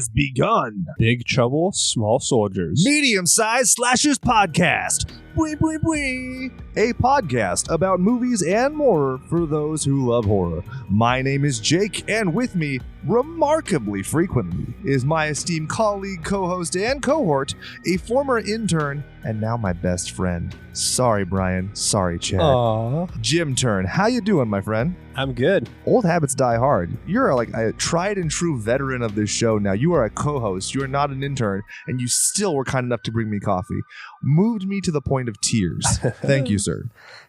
has begun. Big Trouble, Small Soldiers. Medium-sized slashers podcast. Bwee, bwee, bwee. A podcast about movies and more for those who love horror. My name is Jake, and with me, remarkably frequently, is my esteemed colleague, co-host, and cohort, a former intern, and now my best friend. Sorry, Brian. Sorry, Chad. Aww. Jim Turn. How you doing, my friend? I'm good. Old habits die hard. You're like a tried and true veteran of this show now. You are a co-host. You are not an intern, and you still were kind enough to bring me coffee. Moved me to the point of tears. Thank you, sir.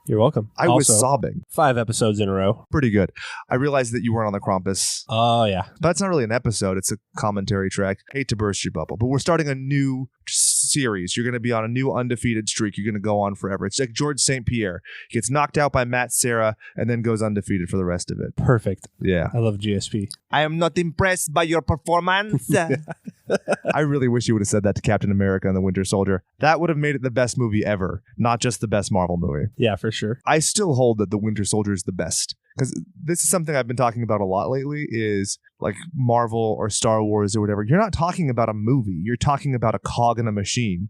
You're welcome. I was sobbing. 5 episodes in a row. Pretty good. I realized that you weren't on the Krampus. Oh, yeah. But it's not really an episode. It's a commentary track. Hate to burst your bubble, but we're starting a new series. You're going to be on a new undefeated streak. You're going to go on forever. It's like George St. Pierre. He gets knocked out by Matt Serra and then goes undefeated for the rest of it. Perfect. Yeah. I love GSP. I am not impressed by your performance. I really wish you would have said that to Captain America and the Winter Soldier. That would have made it the best movie ever, not just the best Marvel movie. Yeah, for sure. I still hold that the Winter Soldier is the best. Because this is something I've been talking about a lot lately, is like Marvel or Star Wars or whatever. You're not talking about a movie. You're talking about a cog in a machine.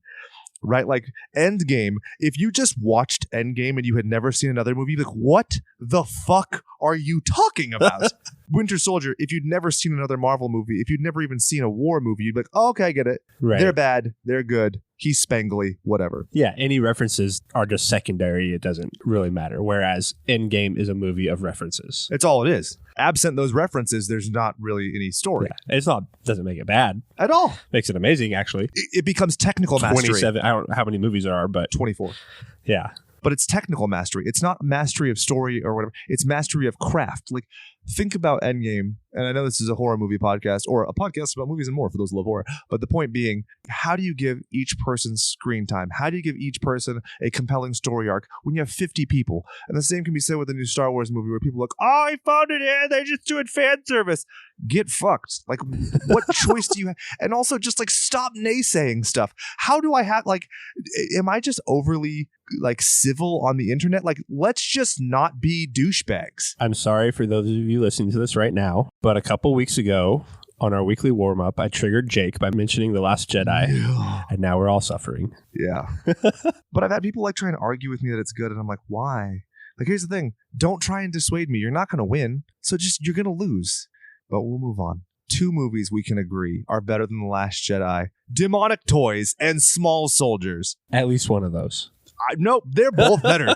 Right? Like Endgame, if you just watched Endgame and you had never seen another movie, you'd be like, what the fuck are you talking about? Winter Soldier, if you'd never seen another Marvel movie, if you'd never even seen a war movie, you'd be like, oh, okay, I get it. Right. They're bad. They're good. He's spangly, whatever. Yeah, any references are just secondary. It doesn't really matter. Whereas Endgame is a movie of references. It's all it is. Absent those references, there's not really any story. Yeah, it's not, doesn't make it bad. At all. Makes it amazing, actually. It becomes technical mastery. 27, I don't know how many movies there are, but 24. Yeah. But it's technical mastery. It's not mastery of story or whatever. It's mastery of craft. Like, think about Endgame, and I know this is a horror movie podcast, or a podcast about movies and more for those who love horror, but the point being, how do you give each person screen time? How do you give each person a compelling story arc when you have 50 people? And the same can be said with the new Star Wars movie where people are like, oh, I found it here, they just doing fan service. Get fucked. Like, what choice do you have? And also just like stop naysaying stuff. How do I have, like, am I just overly like civil on the internet? Like, let's just not be douchebags. I'm sorry for those of you listening to this right now, but a couple weeks ago on our weekly warm-up, I triggered Jake by mentioning The Last Jedi, and now we're all suffering. Yeah. But I've had people like trying to argue with me that it's good, and I'm like, why? Like, here's the thing. Don't try and dissuade me. You're not going to win, so just, you're going to lose. But we'll move on. 2 movies we can agree are better than The Last Jedi. Demonic Toys and Small Soldiers. At least one of those. No, they're both better.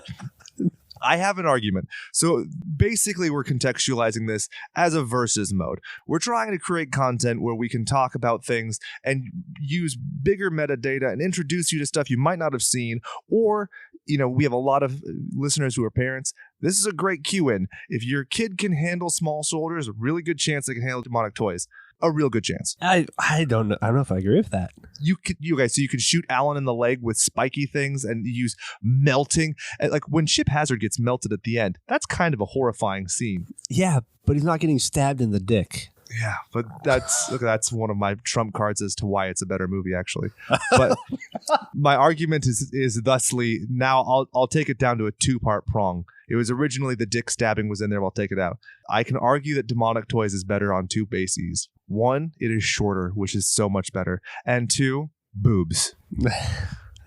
I have an argument. So basically, we're contextualizing this as a versus mode. We're trying to create content where we can talk about things and use bigger metadata and introduce you to stuff you might not have seen. Or, you know, we have a lot of listeners who are parents. This is a great cue-in. If your kid can handle Small Soldiers, a really good chance they can handle Demonic Toys. A real good chance. I don't know. I don't know if I agree with that. You guys, so you can shoot Alan in the leg with spiky things and use melting. Like when Chip Hazard gets melted at the end, that's kind of a horrifying scene. Yeah, but he's not getting stabbed in the dick. Yeah, but that's one of my trump cards as to why it's a better movie, actually. But my argument is thusly, now I'll take it down to a 2-part prong. It was originally the dick stabbing was in there, but I'll take it out. I can argue that Demonic Toys is better on 2 bases. 1, it is shorter, which is so much better. And 2, boobs.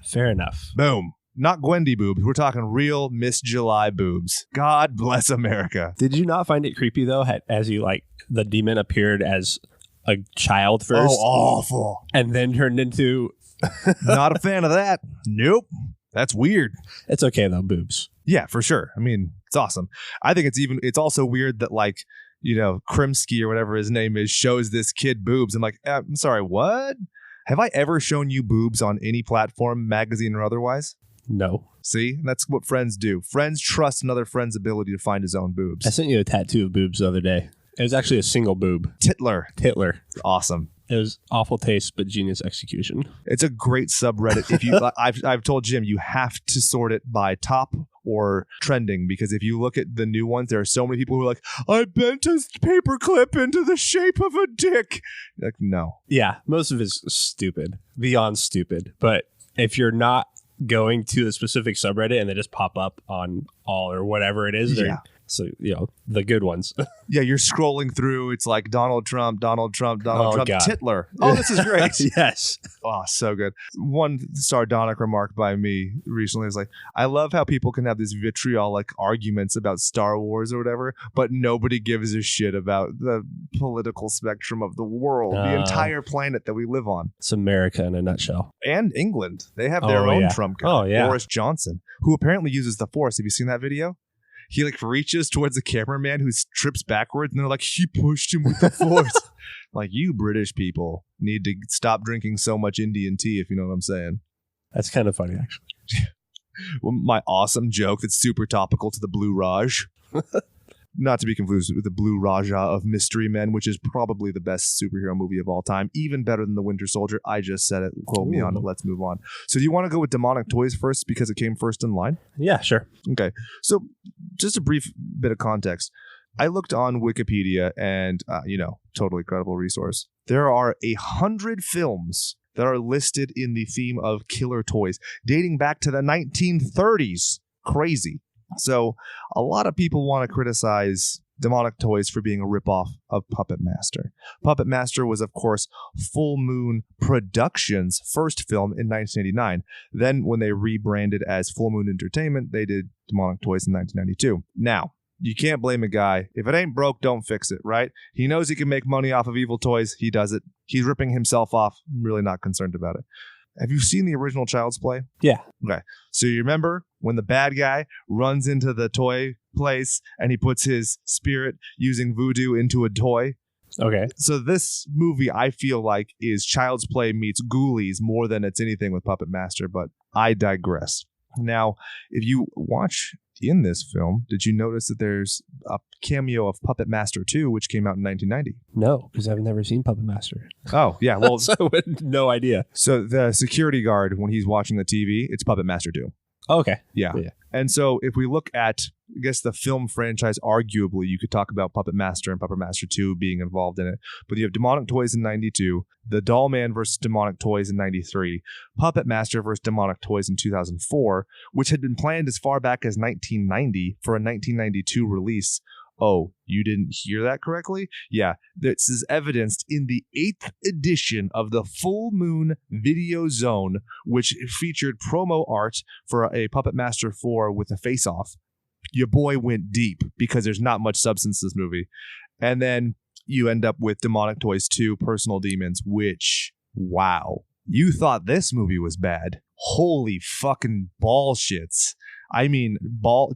Fair enough. Boom. Not Gwendy boobs. We're talking real Miss July boobs. God bless America. Did you not find it creepy, though, as you, like, the demon appeared as a child first? Oh, awful. And then turned into... Not a fan of that. Nope. That's weird. It's okay, though, boobs. Yeah, for sure. I mean, it's awesome. I think it's also weird that, like, you know, Krimsky or whatever his name is shows this kid boobs. I'm like, I'm sorry, what? Have I ever shown you boobs on any platform, magazine or otherwise? No. See? That's what friends do. Friends trust another friend's ability to find his own boobs. I sent you a tattoo of boobs the other day. It was actually a single boob. Titler. Awesome. It was awful taste, but genius execution. It's a great subreddit. If you, I've told Jim, you have to sort it by top or trending, because if you look at the new ones, there are so many people who are like, I bent a paperclip into the shape of a dick. Like, no. Yeah, most of it's stupid, beyond stupid. But if you're not going to a specific subreddit and they just pop up on all or whatever it is, So, the good ones. Yeah, you're scrolling through. It's like Donald Trump, Donald Trump, Donald Trump, God. Titler. Oh, this is great. Yes. Oh, so good. One sardonic remark by me recently is like, I love how people can have these vitriolic arguments about Star Wars or whatever, but nobody gives a shit about the political spectrum of the world, the entire planet that we live on. It's America in a nutshell. And England. They have their own Trump guy, Boris Johnson, who apparently uses the Force. Have you seen that video? He reaches towards the cameraman who trips backwards, and they're like, he pushed him with the Force. Like, you British people need to stop drinking so much Indian tea, if you know what I'm saying. That's kind of funny, actually. Well, my awesome joke that's super topical to the Blue Raj. Not to be confused with the Blue Raja of Mystery Men, which is probably the best superhero movie of all time. Even better than The Winter Soldier. I just said it. Quote me on it. Let's move on. So do you want to go with demonic toys first because it came first in line? Yeah, sure. Okay. So just a brief bit of context. I looked on Wikipedia and, totally credible resource. There are 100 films that are listed in the theme of killer toys dating back to the 1930s. Crazy. So a lot of people want to criticize demonic toys for being a ripoff of Puppet Master. Puppet Master was, of course, Full Moon Productions' first film in 1989. Then when they rebranded as Full Moon Entertainment, they did demonic toys in 1992. Now, you can't blame a guy. If it ain't broke, don't fix it, right? He knows he can make money off of evil toys. He does it. He's ripping himself off. I'm really not concerned about it. Have you seen the original Child's Play? Yeah. Okay. So you remember when the bad guy runs into the toy place and he puts his spirit using voodoo into a toy? Okay. So this movie, I feel like, is Child's Play meets Ghoulies more than it's anything with Puppet Master, but I digress. Now, if you watch in this film, did you notice that there's a cameo of Puppet Master 2, which came out in 1990? No, because I've never seen Puppet Master. Oh, yeah. Well, so no idea. So the security guard, when he's watching the TV, it's Puppet Master 2. Oh, okay. Yeah. And so if we look at, I guess, the film franchise, arguably, you could talk about Puppet Master and Puppet Master 2 being involved in it. But you have Demonic Toys in 92, the Dollman versus Demonic Toys in 93, Puppet Master versus Demonic Toys in 2004, which had been planned as far back as 1990 for a 1992 release. Oh, you didn't hear that correctly? Yeah, this is evidenced in the 8th edition of the Full Moon Video Zone, which featured promo art for a Puppet Master 4 with a face-off. Your boy went deep because there's not much substance to this movie. And then you end up with Demonic Toys 2, Personal Demons, which, wow. You thought this movie was bad. Holy fucking ball shits. I mean,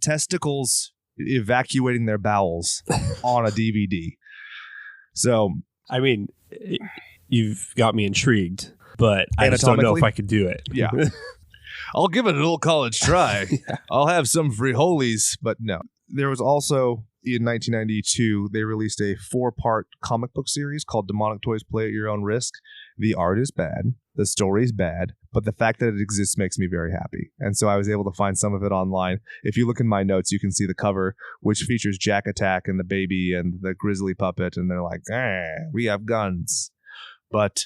testicles evacuating their bowels on a DVD. So, I mean, you've got me intrigued, but I just don't know if I could do it. Yeah. I'll give it an old college try. Yeah. I'll have some friholies, but no. There was also, in 1992, they released a 4-part comic book series called Demonic Toys Play at Your Own Risk. The art is bad. The story is bad. But the fact that it exists makes me very happy. And so I was able to find some of it online. If you look in my notes, you can see the cover, which features Jack Attack and the baby and the grizzly puppet. And they're like, we have guns. But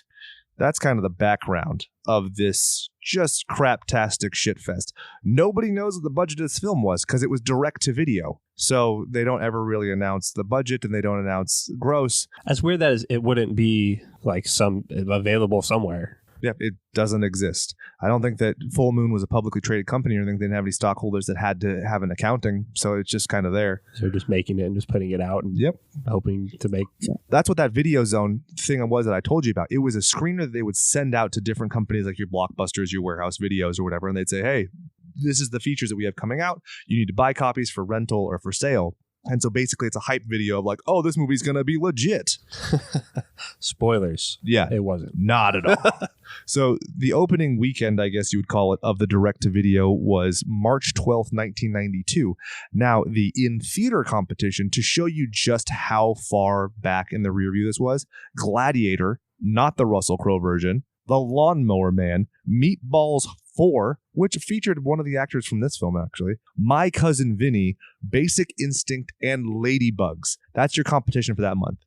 that's kind of the background of this just craptastic shitfest. Nobody knows what the budget of this film was because it was direct to video. So they don't ever really announce the budget and they don't announce gross. As weird that is, it wouldn't be like some available somewhere. Yeah, it doesn't exist. I don't think that Full Moon was a publicly traded company or anything. They didn't have any stockholders that had to have an accounting. So it's just kind of there. So they're just making it and just putting it out and hoping to make. That's what that Video Zone thing was that I told you about. It was a screener that they would send out to different companies like your Blockbusters, your Warehouse Videos or whatever. And they'd say, hey, this is the features that we have coming out. You need to buy copies for rental or for sale. And so basically it's a hype video of like, oh, this movie's going to be legit. Spoilers. Yeah. It wasn't. Not at all. So the opening weekend, I guess you would call it, of the direct-to-video was March 12th, 1992. Now, the in-theater competition, to show you just how far back in the rear view this was, Gladiator, not the Russell Crowe version, The Lawnmower Man, Meatballs 4, which featured one of the actors from this film, actually, My Cousin Vinny, Basic Instinct, and Ladybugs. That's your competition for that month.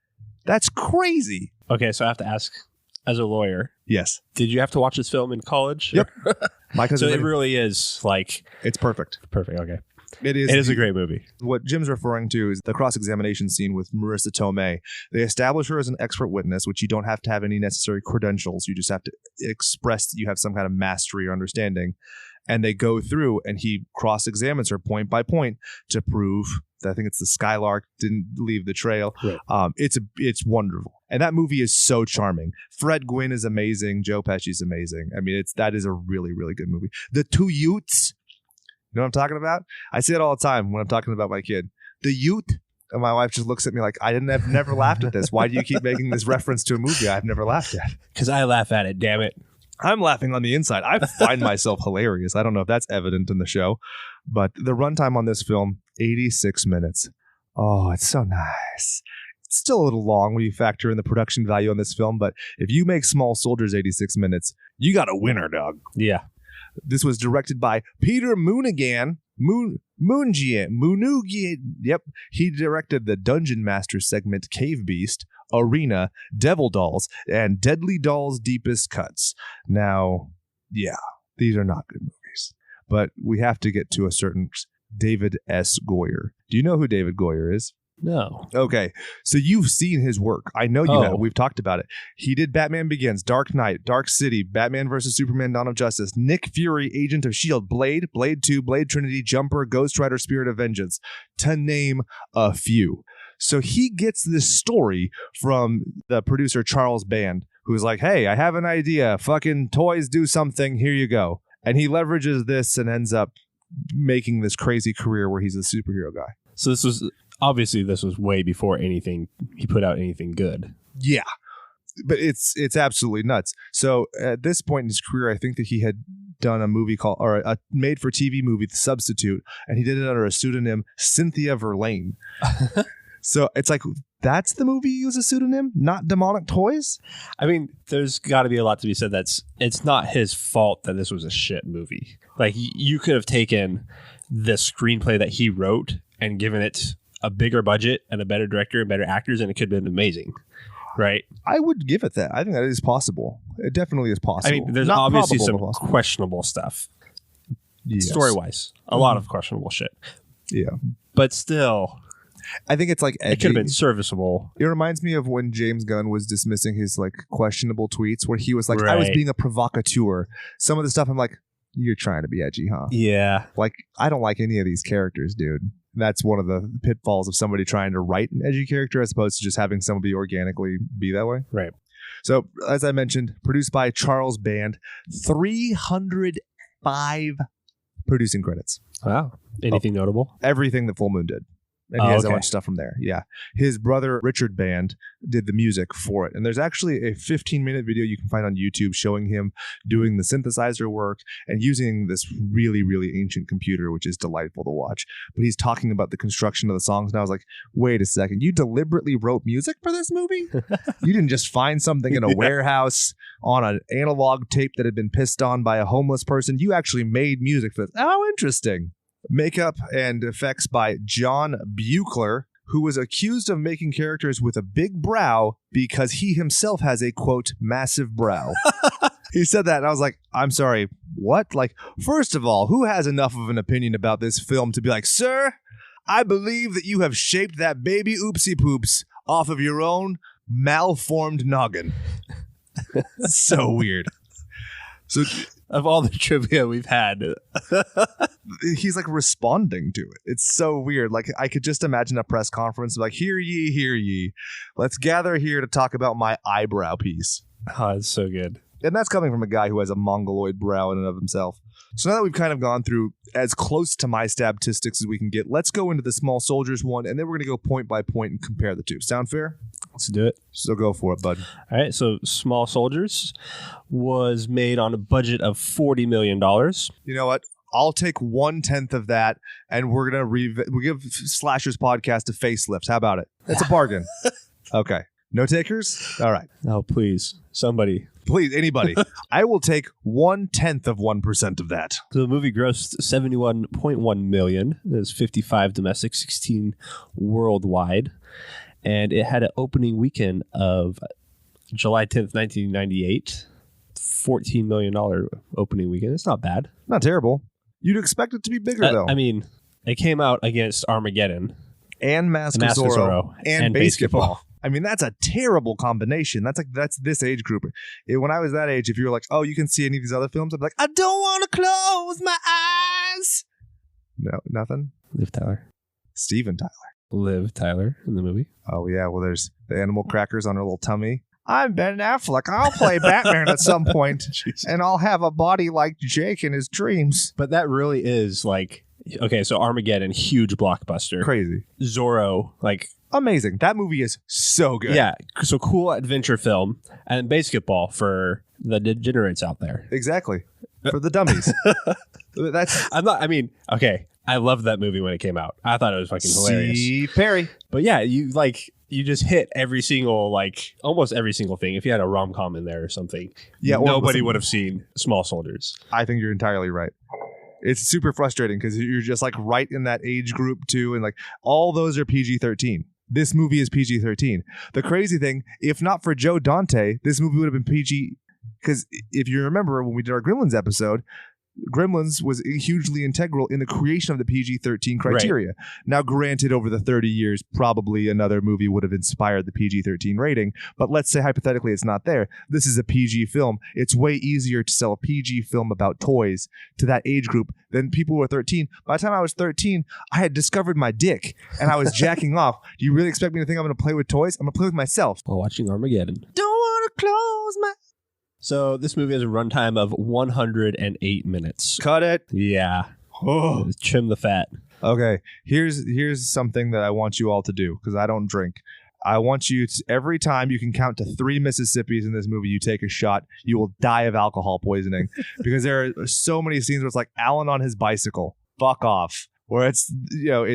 That's crazy. Okay, so I have to ask, as a lawyer, yes, did you have to watch this film in college? Yep. My Cousin So Vinny. it really is like... It's perfect. Perfect, okay. It is. It is a great movie. What Jim's referring to is the cross-examination scene with Marissa Tomei. They establish her as an expert witness, which you don't have to have any necessary credentials. You just have to express that you have some kind of mastery or understanding. And they go through, and he cross-examines her point by point to prove that I think it's the Skylark didn't leave the trail. Right. It's wonderful. And that movie is so charming. Fred Gwynn is amazing. Joe Pesci's amazing. I mean, that is a really, really good movie. The Two Utes. You know what I'm talking about? I say it all the time when I'm talking about my kid. The Ute. And my wife just looks at me like, I've never laughed at this. Why do you keep making this reference to a movie I've never laughed at? Because I laugh at it, damn it. I'm laughing on the inside. I find myself hilarious. I don't know if that's evident in the show. But the runtime on this film, 86 minutes. Oh, it's so nice. It's still a little long when you factor in the production value on this film. But if you make Small Soldiers 86 minutes, you got a winner, dog. Yeah. This was directed by Peter Moonigan. Moonugian. Yep. He directed the Dungeon Master segment Cave Beast, Arena, Devil Dolls, and Deadly Dolls Deepest Cuts. Now, yeah, these are not good movies. But we have to get to a certain David S. Goyer. Do you know who David Goyer is? No. Okay, so you've seen his work. I know you have. We've talked about it. He did Batman Begins, Dark Knight, Dark City, Batman vs. Superman, Dawn of Justice, Nick Fury, Agent of S.H.I.E.L.D., Blade, Blade 2, Blade Trinity, Jumper, Ghostrider, Spirit of Vengeance, to name a few. So he gets this story from the producer Charles Band, who's like, hey, I have an idea. Fucking toys do something. Here you go. And he leverages this and ends up making this crazy career where he's a superhero guy. So this was way before he put out anything good. Yeah. But it's absolutely nuts. So at this point in his career, I think that he had done a movie a made-for-TV movie, The Substitute, and he did it under a pseudonym, Cynthia Verlaine. So it's like, that's the movie you use a pseudonym, not Demonic Toys? I mean, there's got to be a lot to be said. It's not his fault that this was a shit movie. Like, you could have taken the screenplay that he wrote and given it a bigger budget and a better director and better actors, and it could have been amazing, right? I would give it that. I think that is possible. It definitely is possible. I mean, there's not obviously probable, some questionable stuff. Yes. Story-wise, a lot of questionable shit. Yeah. But still, I think it's like edgy. It could have been serviceable. It reminds me of when James Gunn was dismissing his like questionable tweets where he was like, right. I was being a provocateur. Some of the stuff I'm like, you're trying to be edgy, huh? Yeah. Like, I don't like any of these characters, dude. That's one of the pitfalls of somebody trying to write an edgy character as opposed to just having somebody organically be that way. Right. So, as I mentioned, produced by Charles Band, 305 producing credits. Wow. Anything notable? Everything that Full Moon did. And he has a bunch of stuff from there. Yeah. His brother, Richard Band, did the music for it. And there's actually a 15-minute video you can find on YouTube showing him doing the synthesizer work and using this really, really ancient computer, which is delightful to watch. But he's talking about the construction of the songs. And I was like, wait a second. You deliberately wrote music for this movie? You didn't just find something in a warehouse on an analog tape that had been pissed on by a homeless person. You actually made music for this. How interesting. Makeup and effects by John Buechler, who was accused of making characters with a big brow because he himself has a, quote, massive brow. He said that, and I was like, I'm sorry, what? Like, first of all, who has enough of an opinion about this film to be like, sir, I believe that you have shaped that baby oopsie poops off of your own malformed noggin. So weird. So... Of all the trivia we've had. He's like responding to it. It's so weird. Like, I could just imagine a press conference like, hear ye, hear ye. Let's gather here to talk about my eyebrow piece. Oh, it's so good. And that's coming from a guy who has a mongoloid brow in and of himself. So now that we've kind of gone through as close to my statistics as we can get, let's go into the Small Soldiers one, and then we're going to go point by point and compare the two. Sound fair? Let's do it. So go for it, bud. All right. So Small Soldiers was made on a budget of $40 million. You know what? I'll take 1/10 of that, and we're going to we'll give Slasher's podcast a facelift. How about it? It's a bargain. Okay. No takers? All right. Oh, please. Somebody. Please, anybody. I will take 1/10 of 1% of that. So the movie grossed $71.1 million. It was 55 domestic, 16 worldwide. And it had an opening weekend of July 10th, 1998. $14 million opening weekend. It's not bad. Not terrible. You'd expect it to be bigger, though. I mean, It came out against Armageddon. And Mask of Zorro. And Basketball. I mean, that's a terrible combination. That's this age group. When I was that age, if you were like, oh, you can see any of these other films, I'd be like, I don't want to close my eyes. No, nothing. Liv Tyler. Steven Tyler. Liv Tyler in the movie. Oh, yeah. Well, there's the animal crackers on her little tummy. I'm Ben Affleck. I'll play Batman at some point, and I'll have a body like Jake in his dreams. But that really is like, okay, so Armageddon, huge blockbuster. Crazy. Zorro, like... amazing. That movie is so good. Yeah, so cool adventure film, and Basketball for the degenerates out there. Exactly. For the dummies. Okay, I loved that movie when it came out. I thought it was fucking hilarious. See Perry. But yeah, you just hit every single, almost every single thing. If you had a rom-com in there or something, nobody would have seen Small Soldiers. I think you're entirely right. It's super frustrating because you're just right in that age group too. And all those are PG-13. This movie is PG-13. The crazy thing, if not for Joe Dante, this movie would have been PG. Because if you remember when we did our Gremlins episode, Gremlins was hugely integral in the creation of the PG-13 criteria. Right. Now, granted, over the 30 years, probably another movie would have inspired the PG-13 rating. But let's say hypothetically it's not there. This is a PG film. It's way easier to sell a PG film about toys to that age group than people who are 13. By the time I was 13, I had discovered my dick and I was jacking off. Do you really expect me to think I'm going to play with toys? I'm going to play with myself. While watching Armageddon. Don't want to close my... So this movie has a runtime of 108 minutes. Cut it. Yeah. Oh. Trim the fat. Okay. Here's something that I want you all to do because I don't drink. I want you to, every time you can count to 3 Mississippis in this movie, you take a shot. You will die of alcohol poisoning because there are so many scenes where it's like Alan on his bicycle. Fuck off. Where it's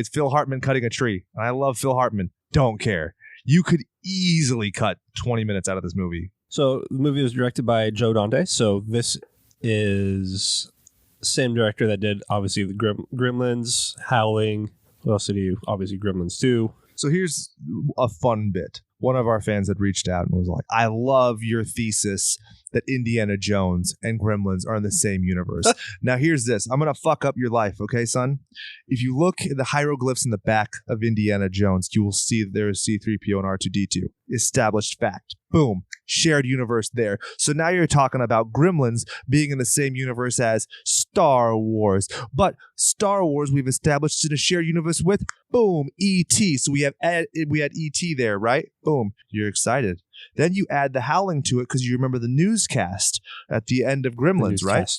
Phil Hartman cutting a tree. And I love Phil Hartman. Don't care. You could easily cut 20 minutes out of this movie. So the movie was directed by Joe Dante. So this is the same director that did obviously the Gremlins, Howling. What else did he? Obviously Gremlins 2. So here's a fun bit. One of our fans had reached out and was like, I love your thesis that Indiana Jones and Gremlins are in the same universe. Now here's this. I'm going to fuck up your life, okay, son? If you look at the hieroglyphs in the back of Indiana Jones, you will see that there is C-3PO and R2-D2. Established fact. Boom. Shared universe there. So now you're talking about Gremlins being in the same universe as Star Wars. But Star Wars we've established in a shared universe with, boom, E.T. So we had E.T. there, right? Boom. You're excited. Then you add the Howling to it because you remember the newscast at the end of Gremlins, right?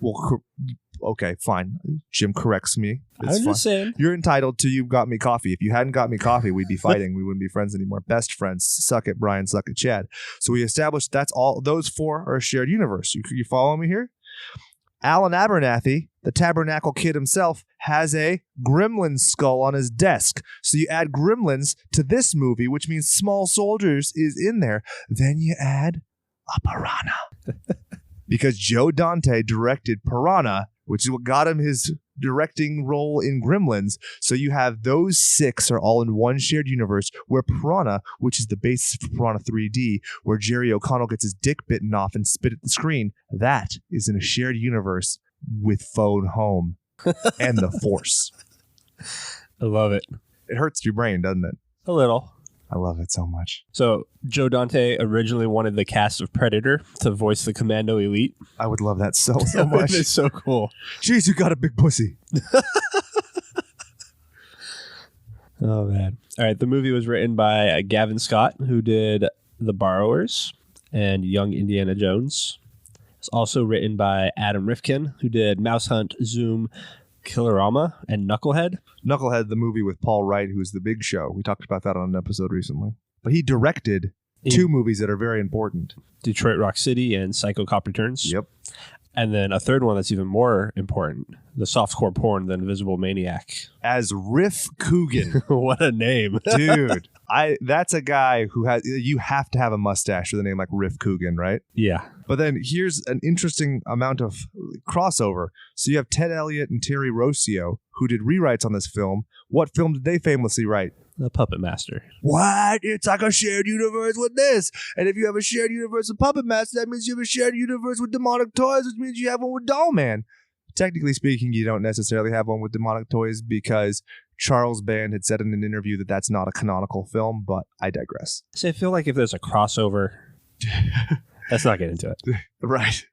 Well, okay, fine. Jim corrects me. I'm just saying. You're entitled to You Got Me Coffee. If you hadn't got me coffee, we'd be fighting. We wouldn't be friends anymore. Best friends. Suck it, Brian. Suck it, Chad. So we established that's all. Those 4 are a shared universe. You follow me here? Alan Abernathy, the Tabernacle Kid himself, has a Gremlin skull on his desk. So you add Gremlins to this movie, which means Small Soldiers is in there. Then you add a piranha. Because Joe Dante directed Piranha, which is what got him his directing role in Gremlins. So you have those 6 are all in one shared universe where Piranha, which is the basis for Piranha 3D, where Jerry O'Connell gets his dick bitten off and spit at the screen, that is in a shared universe with Phone Home and the Force. I love it. It hurts your brain, doesn't it? A little. I love it so much. So Joe Dante originally wanted the cast of Predator to voice the Commando Elite. I would love that so much. It's so cool. Jeez, you got a big pussy. Oh, man. All right. The movie was written by Gavin Scott, who did The Borrowers and Young Indiana Jones. It's also written by Adam Rifkin, who did Mouse Hunt, Zoom, Killerama, and Knucklehead. Knucklehead, the movie with Paul Wright, who's The Big Show. We talked about that on an episode recently. But he directed 2 movies that are very important. Detroit Rock City and Psycho Cop Returns. Yep. And then a third one that's even more important, the softcore porn, The Invisible Maniac. As Riff Coogan. What a name. Dude. That's a guy who you have to have a mustache with a name like Riff Coogan, right? Yeah. But then here's an interesting amount of crossover. So you have Ted Elliott and Terry Rossio, who did rewrites on this film. What film did they famously write? The Puppet Master. What? It's like a shared universe with this. And if you have a shared universe with Puppet Master, that means you have a shared universe with Demonic Toys, which means you have one with Dollman. technically speaking, you don't necessarily have one with demonic toys because Charles Band had said in an interview that that's not a canonical film, but I digress. So I feel like if there's a crossover, let's not get into it. Right.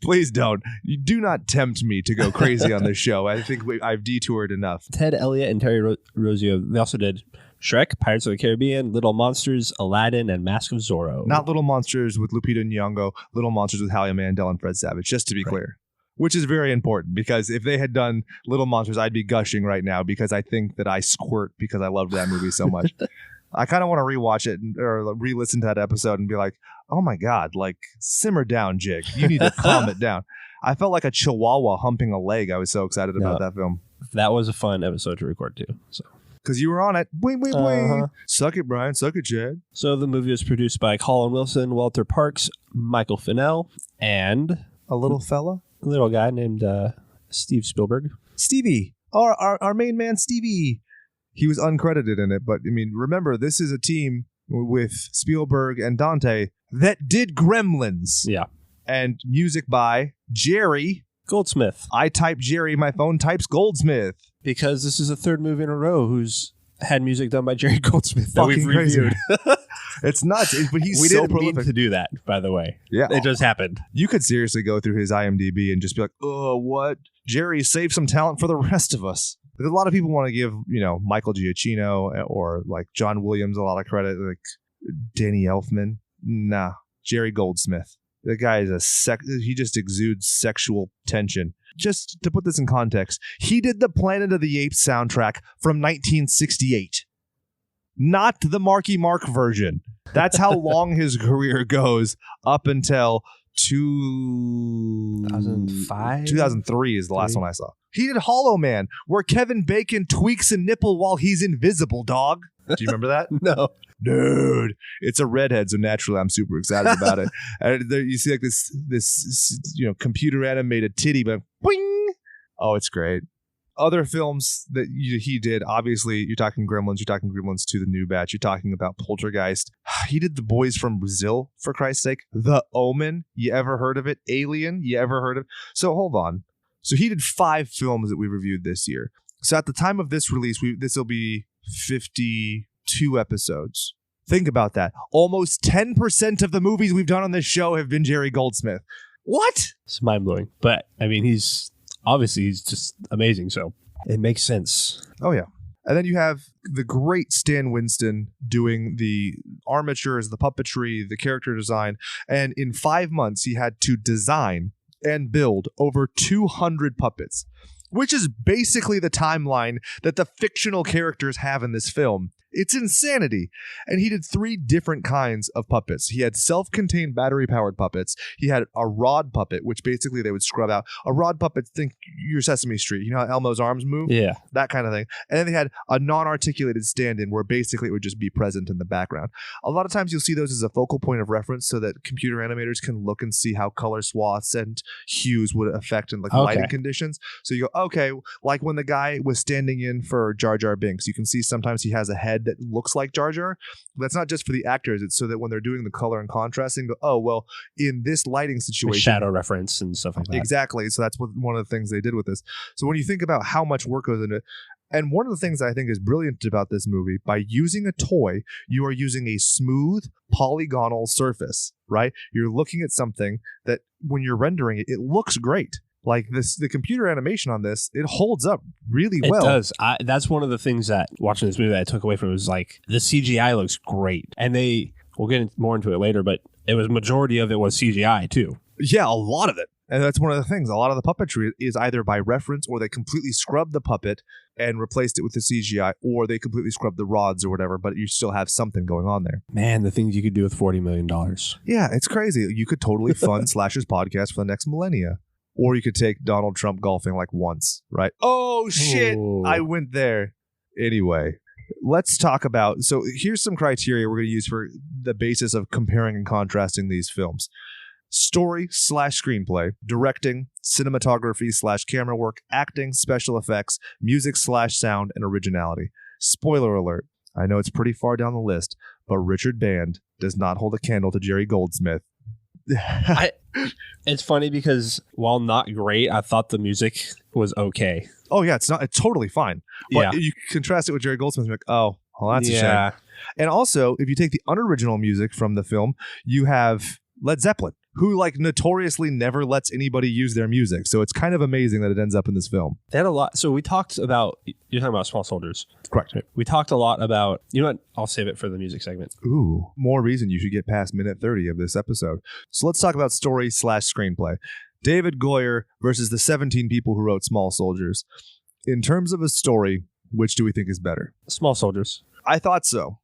Please don't. You do not tempt me to go crazy on this show. I think I've detoured enough. Ted Elliott and Terry Rossio, they also did Shrek, Pirates of the Caribbean, Little Monsters, Aladdin, and Mask of Zorro. Not Little Monsters with Lupita Nyong'o, Little Monsters with Howie Mandel and Fred Savage, just to be clear. Which is very important because if they had done Little Monsters, I'd be gushing right now because I think that I squirt because I loved that movie so much. I kind of want to rewatch it or re-listen to that episode and be like, oh my God, like simmer down, Jig. You need to calm it down. I felt like a chihuahua humping a leg. I was so excited about that film. That was a fun episode to record too. So. Because you were on it. Boing, boing, boing. Suck it, Brian. Suck it, Chad. So the movie was produced by Colin Wilson, Walter Parks, Michael Fennell, and a little fella? A little guy named Steve Spielberg. Stevie. Our main man, Stevie. He was uncredited in it, but I mean, remember, this is a team with Spielberg and Dante that did Gremlins. Yeah. And music by Jerry Goldsmith. I type Jerry, my phone types Goldsmith. Because this is the third movie in a row who's had music done by Jerry Goldsmith that Fucking we've reviewed. It's nuts, but he's we so didn't prolific. mean to do that, by the way. Yeah. It just happened. You could seriously go through his IMDb and just be like, oh, what? Jerry saved some talent for the rest of us. But a lot of people want to give, Michael Giacchino or like John Williams a lot of credit, like Danny Elfman. Nah, Jerry Goldsmith. The guy is he just exudes sexual tension. Just to put this in context, he did the Planet of the Apes soundtrack from 1968. Not the Marky Mark version. That's how long his career goes up until 2005? 2003 is the last one I saw. He did Hollow Man, where Kevin Bacon tweaks a nipple while he's invisible, dog. Do you remember that? No. Dude, it's a redhead, so naturally I'm super excited about it. And there, you see like this computer animated titty, but boing! Oh, it's great. Other films that he did, obviously, you're talking Gremlins, you're talking Gremlins 2, the new batch, you're talking about Poltergeist. He did The Boys from Brazil, for Christ's sake. The Omen, you ever heard of it? Alien, you ever heard of it? So hold on. So he did 5 films that we reviewed this year. So at the time of this release, this will be 52 episodes. Think about that. Almost 10% of the movies we've done on this show have been Jerry Goldsmith. What? It's mind-blowing. But, I mean, he's just amazing, so it makes sense. Oh, yeah. And then you have the great Stan Winston doing the armatures, the puppetry, the character design. And in 5 months, he had to design and build over 200 puppets, which is basically the timeline that the fictional characters have in this film. It's insanity. And he did 3 different kinds of puppets. He had self-contained battery-powered puppets. He had a rod puppet, which basically they would scrub out. A rod puppet, think your Sesame Street. You know how Elmo's arms move? Yeah. That kind of thing. And then they had a non-articulated stand-in where basically it would just be present in the background. A lot of times you'll see those as a focal point of reference so that computer animators can look and see how color swaths and hues would affect in lighting conditions. So you go, okay, like when the guy was standing in for Jar Jar Binks, you can see sometimes he has a head that looks like Jar Jar. That's not just for the actors. It's so that when they're doing the color and contrasting, go, oh, well, in this lighting situation. The shadow reference and stuff like that. Exactly. So that's one of the things they did with this. So when you think about how much work goes into it, and one of the things I think is brilliant about this movie, by using a toy, you are using a smooth polygonal surface, right? You're looking at something that when you're rendering it, it looks great. Like the computer animation on this, it holds up really well. It does. That's one of the things that watching this movie that I took away from it was like the CGI looks great, and we'll get more into it later, but majority of it was CGI too. Yeah, a lot of it. And that's one of the things. A lot of the puppetry is either by reference or they completely scrubbed the puppet and replaced it with the CGI, or they completely scrubbed the rods or whatever, but you still have something going on there. Man, the things you could do with $40 million. Yeah, it's crazy. You could totally fund Slash's podcast for the next millennia. Or you could take Donald Trump golfing like once, right? Oh, shit. Ooh. I went there. Anyway, let's talk about... So here's some criteria we're going to use for the basis of comparing and contrasting these films. Story/screenplay, directing, cinematography/camera work, acting, special effects, music/sound, and originality. Spoiler alert. I know it's pretty far down the list, but Richard Band does not hold a candle to Jerry Goldsmith. It's funny because while not great, I thought the music was okay. Oh yeah, it's totally fine. But you contrast it with Jerry Goldsmith, and you're like, oh, well, that's a shame. And also, if you take the unoriginal music from the film, you have Led Zeppelin, who like notoriously never lets anybody use their music. So it's kind of amazing that it ends up in this film. They had a lot. So we talked about, you're talking about Small Soldiers. Correct. We talked a lot about, you know what? I'll save it for the music segment. Ooh, more reason you should get past minute 30 of this episode. So let's talk about story/screenplay. David Goyer versus the 17 people who wrote Small Soldiers. In terms of a story, which do we think is better? Small Soldiers. I thought so,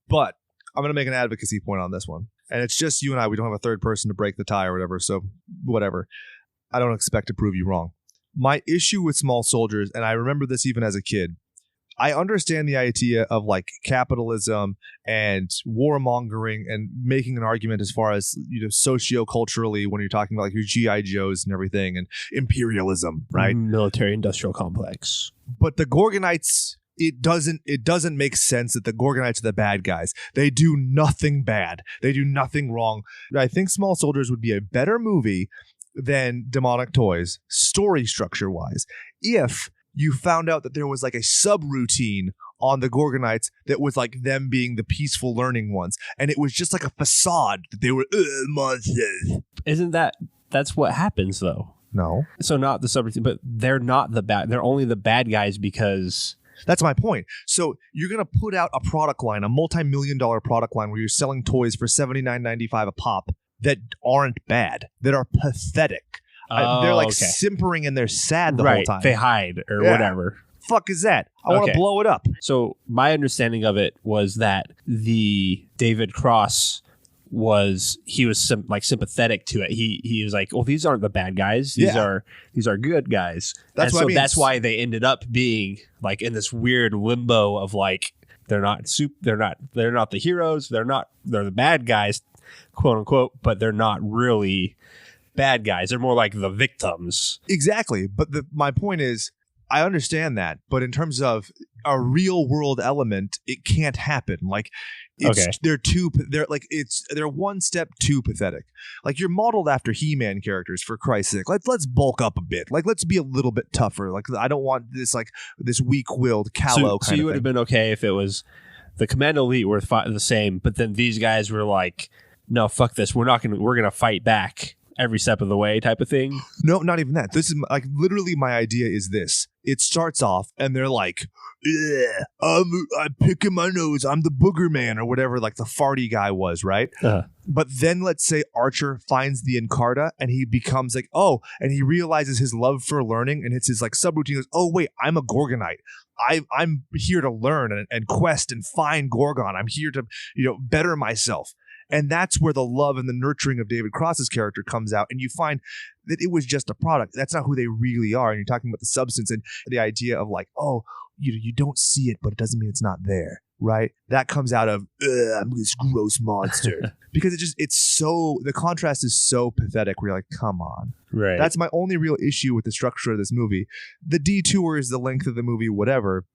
but I'm going to make an advocacy point on this one. And it's just you and I. We don't have a third person to break the tie or whatever. So whatever. I don't expect to prove you wrong. My issue with Small Soldiers, and I remember this even as a kid, I understand the idea of like capitalism and warmongering and making an argument as far as, you know, socioculturally when you're talking about like your GI Joes and everything and imperialism, right? Military industrial complex. But the Gorgonites, it doesn't make sense that the Gorgonites are the bad guys. They do nothing bad. They do nothing wrong. I think Small Soldiers would be a better movie than Demonic Toys, story structure wise, if you found out that there was like a subroutine on the Gorgonites that was like them being the peaceful learning ones, and it was just like a facade that they were monsters. Isn't that's what happens though? No. So not the subroutine, but they're not the bad. They're only the bad guys because. That's my point. So you're going to put out a product line, a multi-million-dollar product line where you're selling toys for $79.95 a pop that aren't bad, that are pathetic. They're like simpering and they're sad the whole time. They hide or whatever. Fuck is that? I want to blow it up. So my understanding of it was that the David Cross was sympathetic to it. He was like, well, these aren't the bad guys. These are good guys. That's what I mean. That's why they ended up being like in this weird limbo of like they're not the heroes. They're the bad guys, quote unquote, but they're not really bad guys. They're more like the victims. Exactly. But my point is, I understand that, but in terms of a real world element, it can't happen. Like they're one step too pathetic. Like you're modeled after He-Man characters, for Christ's sake. Let's bulk up a bit. Like let's be a little bit tougher. Like I don't want this weak-willed callow kind of thing. So you would have been okay if it was the Commando Elite were the same, but then these guys were like, no, fuck this. We're gonna fight back every step of the way type of thing. No, not even that. This is like literally my idea is this. It starts off and they're like, I'm picking my nose. I'm the booger man or whatever, like the farty guy was, right? But then let's say Archer finds the Encarta and he becomes like, oh, and he realizes his love for learning and it's his like subroutine. He goes, oh, wait, I'm a Gorgonite. I'm here to learn and quest and find Gorgon. I'm here to, better myself. And that's where the love and the nurturing of David Cross's character comes out. And you find that it was just a product. That's not who they really are. And you're talking about the substance and the idea of like, oh, you don't see it, but it doesn't mean it's not there. Right? That comes out of, I'm this gross monster. Because the contrast is so pathetic where you're like, come on. Right. That's my only real issue with the structure of this movie. The detours, the length of the movie, whatever.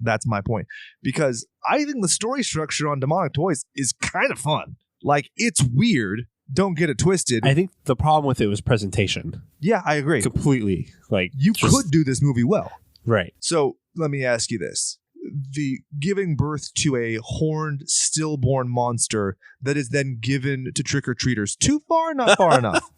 That's my point. Because I think the story structure on Demonic Toys is kind of fun. Like, it's weird. Don't get it twisted. I think the problem with it was presentation. Yeah, I agree. Completely. Like you could do this movie well. Right. So let me ask you this. The giving birth to a horned, stillborn monster that is then given to trick-or-treaters. Too far, not far enough.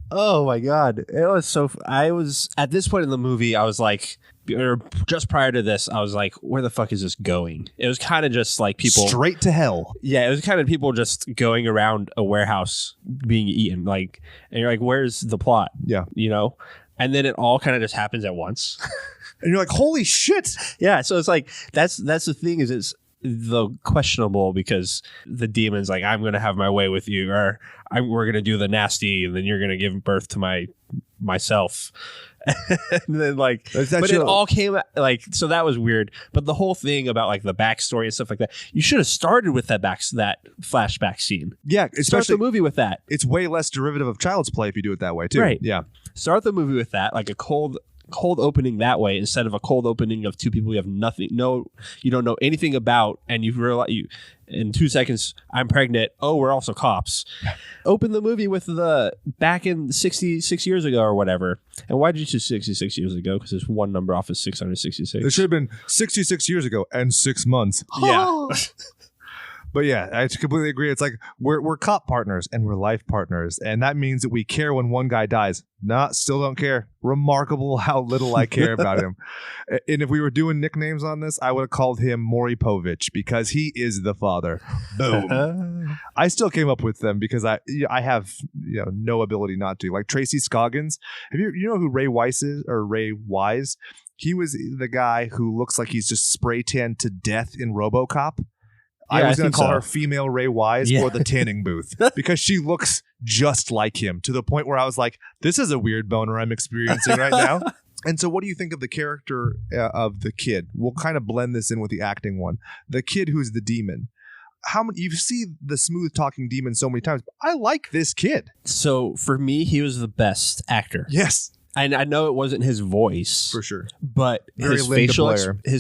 Oh my God. It was I was, at this point in the movie, I was like, or just prior to this, I was like, where the fuck is this going? It was kind of just like people straight to hell. Yeah, it was kind of people just going around a warehouse being eaten. Like, and you're like, where's the plot? Yeah. And then it all kind of just happens at once. And you're like, holy shit. Yeah. So it's like, that's the thing is it's the questionable because the demon's like, I'm going to have my way with you, or we're going to do the nasty and then you're going to give birth to myself. And then like, but it all came like, so that was weird. But the whole thing about like the backstory and stuff like that, you should have started with that flashback scene. Yeah, start the movie with that. It's way less derivative of Child's Play if you do it that way too. Right. Yeah. Start the movie with that, like a cold cold opening that way instead of a cold opening of two people you have you don't know anything about, and you realize in 2 seconds, I'm pregnant. Oh, we're also cops. Open the movie with the back in 66 years ago or whatever. And why did you choose 66 years ago? Because there's one number off of 666. It should have been 66 years ago and 6 months. Yeah. But yeah, I completely agree. It's like we're cop partners and we're life partners. And that means that we care when one guy dies. Still don't care. Remarkable how little I care about him. And if we were doing nicknames on this, I would have called him Maury Povich because he is the father. Boom. I still came up with them because I have no ability not to. Like Tracy Scoggins. You know who Ray Wise is, or Ray Wise? He was the guy who looks like he's just spray tanned to death in RoboCop. I was going to call her female Ray Wise or the tanning booth because she looks just like him, to the point where I was like, this is a weird boner I'm experiencing right now. And so what do you think of the character of the kid? We'll kind of blend this in with the acting one. The kid who's the demon. You see the smooth talking demon so many times, but I like this kid. So for me, he was the best actor. Yes. And I know it wasn't his voice. For sure. But his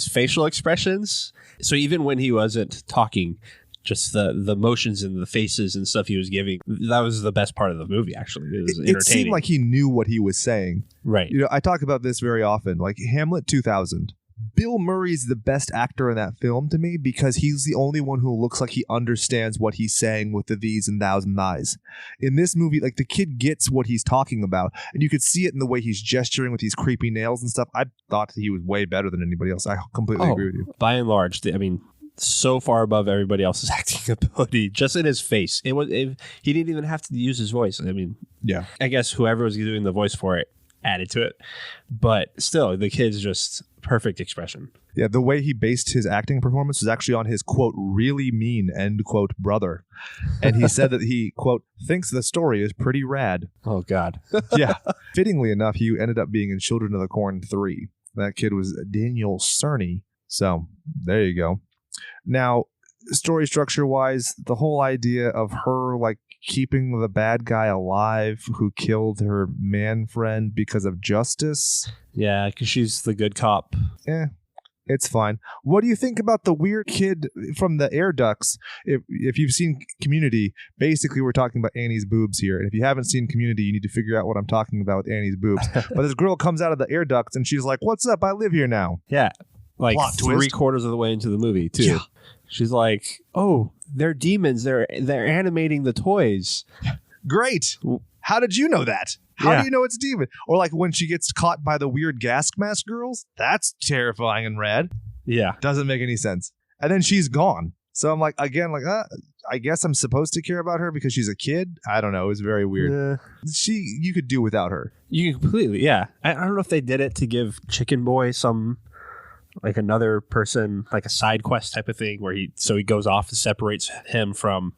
facial expressions. So even when he wasn't talking, just the motions and the faces and stuff he was giving, that was the best part of the movie, actually. It was entertaining. It seemed like he knew what he was saying. Right. I talk about this very often. Like Hamlet 2000. Bill Murray's the best actor in that film to me because he's the only one who looks like he understands what he's saying with the these and thous and thys. In this movie, like the kid gets what he's talking about, and you could see it in the way he's gesturing with these creepy nails and stuff. I thought he was way better than anybody else. I completely agree with you. By and large, so far above everybody else's acting ability, just in his face. He didn't even have to use his voice. Yeah. I guess whoever was doing the voice for it added to it, but still, the kid's just perfect expression. Yeah, the way he based his acting performance was actually on his quote really mean end quote brother, and he said that he quote thinks the story is pretty rad. Oh God. Yeah. Fittingly enough, he ended up being in Children of the Corn 3. That kid was Daniel Cerny. So there you go. Now, story structure wise, the whole idea of her like keeping the bad guy alive who killed her man friend because of justice. Yeah, because she's the good cop. Yeah, it's fine. What do you think about the weird kid from the air ducts? If you've seen Community, basically we're talking about Annie's boobs here. And if you haven't seen Community, you need to figure out what I'm talking about with Annie's boobs. But this girl comes out of the air ducts and she's like, "What's up? I live here now." Yeah, like Plot twist. 3/4 of the way into the movie too. Yeah. She's like, "Oh, they're demons. They're animating the toys." Great. How did you know that? How do you know it's a demon? Or like when she gets caught by the weird gas mask girls, that's terrifying and rad. Yeah. Doesn't make any sense. And then she's gone. So I'm like, again, like, I guess I'm supposed to care about her because she's a kid. I don't know. It was very weird. You could do without her. You completely, yeah. I don't know if they did it to give Chicken Boy some, like another person, like a side quest type of thing where he goes off and separates him from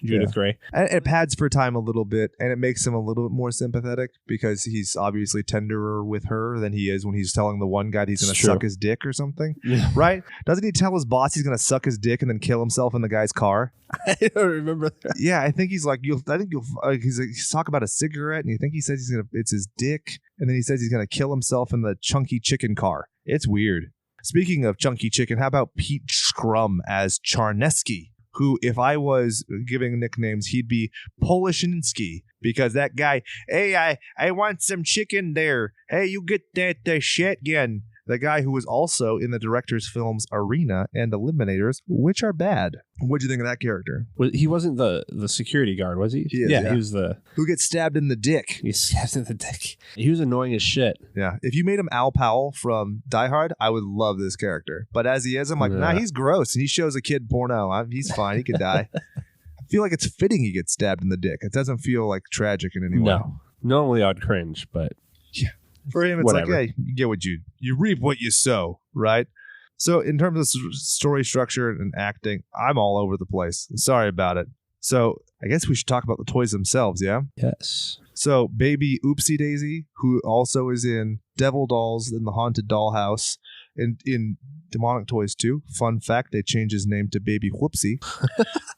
Judith Gray. And it pads for time a little bit, and it makes him a little bit more sympathetic because he's obviously tenderer with her than he is when he's telling the one guy that he's going to suck his dick or something. Yeah. Right? Doesn't he tell his boss he's going to suck his dick and then kill himself in the guy's car? I don't remember that. Yeah, I think he's like, he's talking about a cigarette, and you think he says it's his dick, and then he says he's going to kill himself in the chunky chicken car. It's weird. Speaking of chunky chicken, how about Pete Scrum as Charneski, who, if I was giving nicknames, he'd be Polishinsky, because that guy, "Hey, I want some chicken there. Hey, you get that shit again." The guy who was also in the director's films Arena and Eliminators, which are bad. What'd you think of that character? He wasn't the security guard, was he? He is, he was the... Who gets stabbed in the dick. He stabbed in the dick. He was annoying as shit. Yeah. If you made him Al Powell from Die Hard, I would love this character. But as he is, I'm like, nah, he's gross. And he shows a kid porno. He's fine. He could die. I feel like it's fitting he gets stabbed in the dick. It doesn't feel like tragic in any way. No. Normally I'd cringe, but... Yeah. For him, it's whatever. Like, hey, you get what you reap what you sow, right? So in terms of story structure and acting, I'm all over the place. Sorry about it. So I guess we should talk about the toys themselves, yeah? Yes. So baby Oopsie Daisy, who also is in Devil Dolls in the Haunted Dollhouse, In Demonic Toys 2, fun fact, they changed his name to Baby Whoopsie.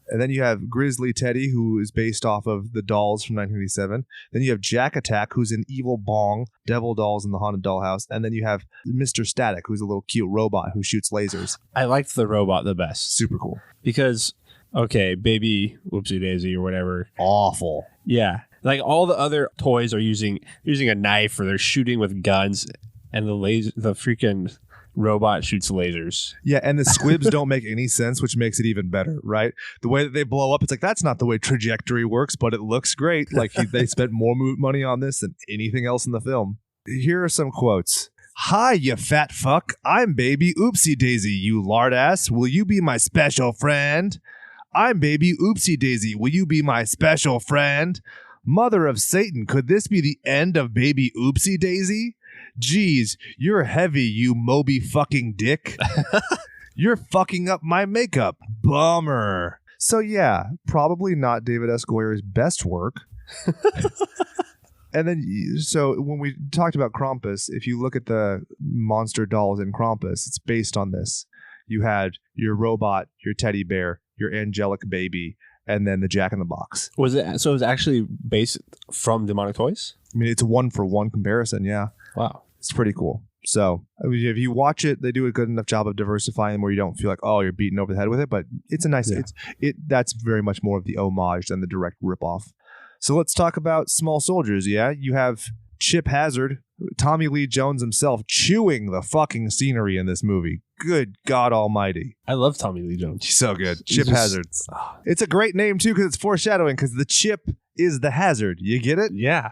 And then you have Grizzly Teddy, who is based off of the dolls from 1987. Then you have Jack Attack, who's in Evil Bong, Devil Dolls in the Haunted Dollhouse. And then you have Mr. Static, who's a little cute robot who shoots lasers. I liked the robot the best. Super cool. Because, okay, Baby Whoopsie Daisy or whatever. Awful. Yeah. Like all the other toys are using a knife or they're shooting with guns, and the freaking robot shoots lasers. Yeah, and the squibs don't make any sense, which makes it even better, right? The way that they blow up, it's like, that's not the way trajectory works, but it looks great. Like they spent more money on this than anything else in the film. Here are some quotes. Hi, you fat fuck. I'm Baby Oopsie Daisy, you lard ass. Will you be my special friend? I'm Baby Oopsie Daisy. Will you be my special friend? Mother of Satan, could this be the end of Baby Oopsie Daisy? Geez, you're heavy, you Moby fucking dick. You're fucking up my makeup. Bummer. So yeah, probably not David S. Goyer's best work. And then, so when we talked about Krampus, if you look at the monster dolls in Krampus, it's based on this. You had your robot, your teddy bear, your angelic baby, and then the Jack-in-the-Box. Was it? So it was actually based from Demonic Toys? I mean, it's a 1-for-1 comparison, yeah. Wow. It's pretty cool. So I mean, if you watch it, they do a good enough job of diversifying where you don't feel like, oh, you're beaten over the head with it. But it's a nice, that's very much more of the homage than the direct ripoff. So let's talk about small soldiers. Yeah, you have Chip Hazard, Tommy Lee Jones himself, chewing the fucking scenery in this movie. Good God Almighty! I love Tommy Lee Jones. He's so good. Chip Hazard. It's a great name too because it's foreshadowing. Because the chip is the hazard. You get it? Yeah.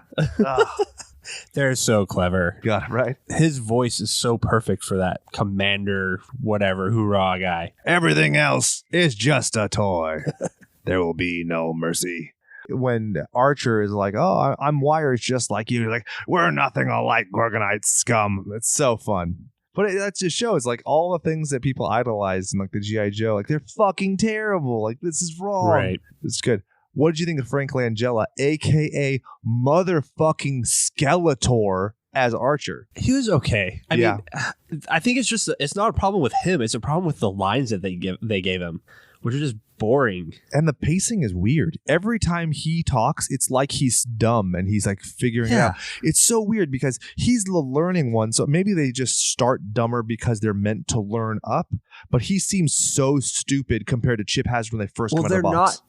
They're so clever. Got it right. His voice is so perfect for that commander, whatever, hoorah guy. Everything else is just a toy. There will be no mercy. When Archer is like, oh, I'm wires just like you. Like, we're nothing alike, Gorgonite scum. It's so fun. But that just shows, like, all the things that people idolize in, like, the G.I. Joe. Like, they're fucking terrible. Like, this is wrong. Right. It's good. What did you think of Frank Langella, a.k.a. motherfucking Skeletor, as Archer? He was okay. I mean, I think it's not a problem with him. It's a problem with the lines that they gave him, which are just boring. And the pacing is weird. Every time he talks, it's like he's dumb and he's like figuring it out. It's so weird because he's the learning one. So maybe they just start dumber because they're meant to learn up. But he seems so stupid compared to Chip Hazard when they first come out of the box.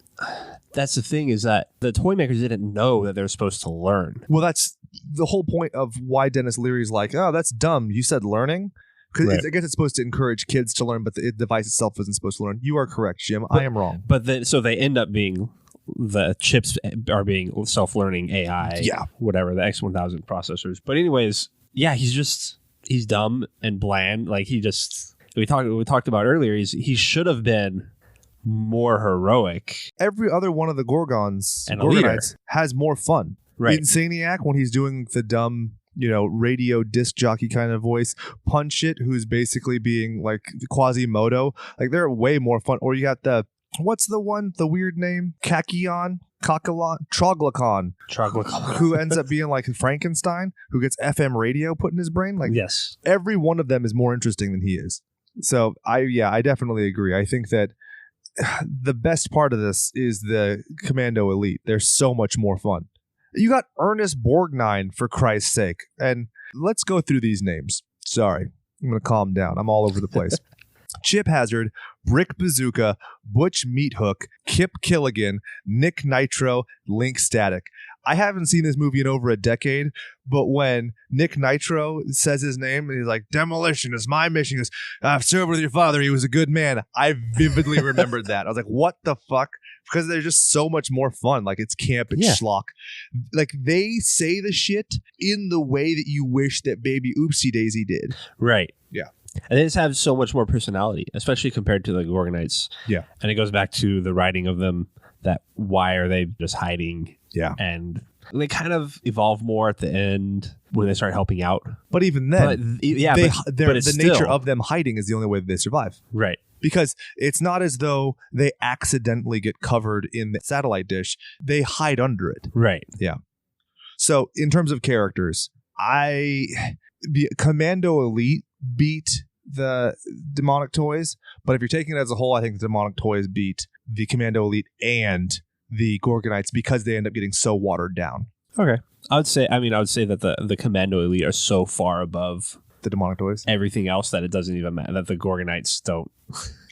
That's the thing, is that the toy makers didn't know that they were supposed to learn. Well, that's the whole point of why Dennis Leary's like, oh, that's dumb. You said learning? Because I guess it's supposed to encourage kids to learn, but the device itself isn't supposed to learn. You are correct, Jim. I am wrong. But so they end up being, the chips are being self-learning AI, whatever, the X1000 processors. But anyways, yeah, he's dumb and bland. Like we talked about earlier, he should have been more heroic. Every other one of the Gorgonites has more fun. Right. Insaniac, when he's doing the dumb, radio disc jockey kind of voice. Punch It, who's basically being like Quasimodo. Like, they're way more fun. Or you got what's the weird name? Troglodyte, who ends up being like Frankenstein, who gets FM radio put in his brain. Like, yes, every one of them is more interesting than he is. So I definitely agree. I think that the best part of this is the Commando Elite. They're so much more fun. You got Ernest Borgnine, for Christ's sake. And let's go through these names. Sorry. I'm going to calm down. I'm all over the place. Chip Hazard, Brick Bazooka, Butch Meathook, Kip Killigan, Nick Nitro, Link Static. I haven't seen this movie in over a decade, but when Nick Nitro says his name and he's like, demolition is my mission, he goes, I've served with your father, he was a good man. I vividly remembered that. I was like, what the fuck? Because they're just so much more fun. Like, it's camp and schlock. Like, they say the shit in the way that you wish that Baby Oopsie Daisy did. Right. Yeah. And they just have so much more personality, especially compared to the Gorgonites. Yeah. And it goes back to the writing of them, that why are they just hiding? Yeah. And they kind of evolve more at the end when they start helping out. But even then, the nature of them hiding is the only way that they survive. Right. Because it's not as though they accidentally get covered in the satellite dish. They hide under it. Right. Yeah. So in terms of characters, the Commando Elite beat the demonic toys, but if you're taking it as a whole, I think the demonic toys beat the Commando Elite and the Gorgonites because they end up getting so watered down. Okay. I would say that the Commando Elite are so far above the demonic toys, everything else, that it doesn't even matter, that the Gorgonites don't.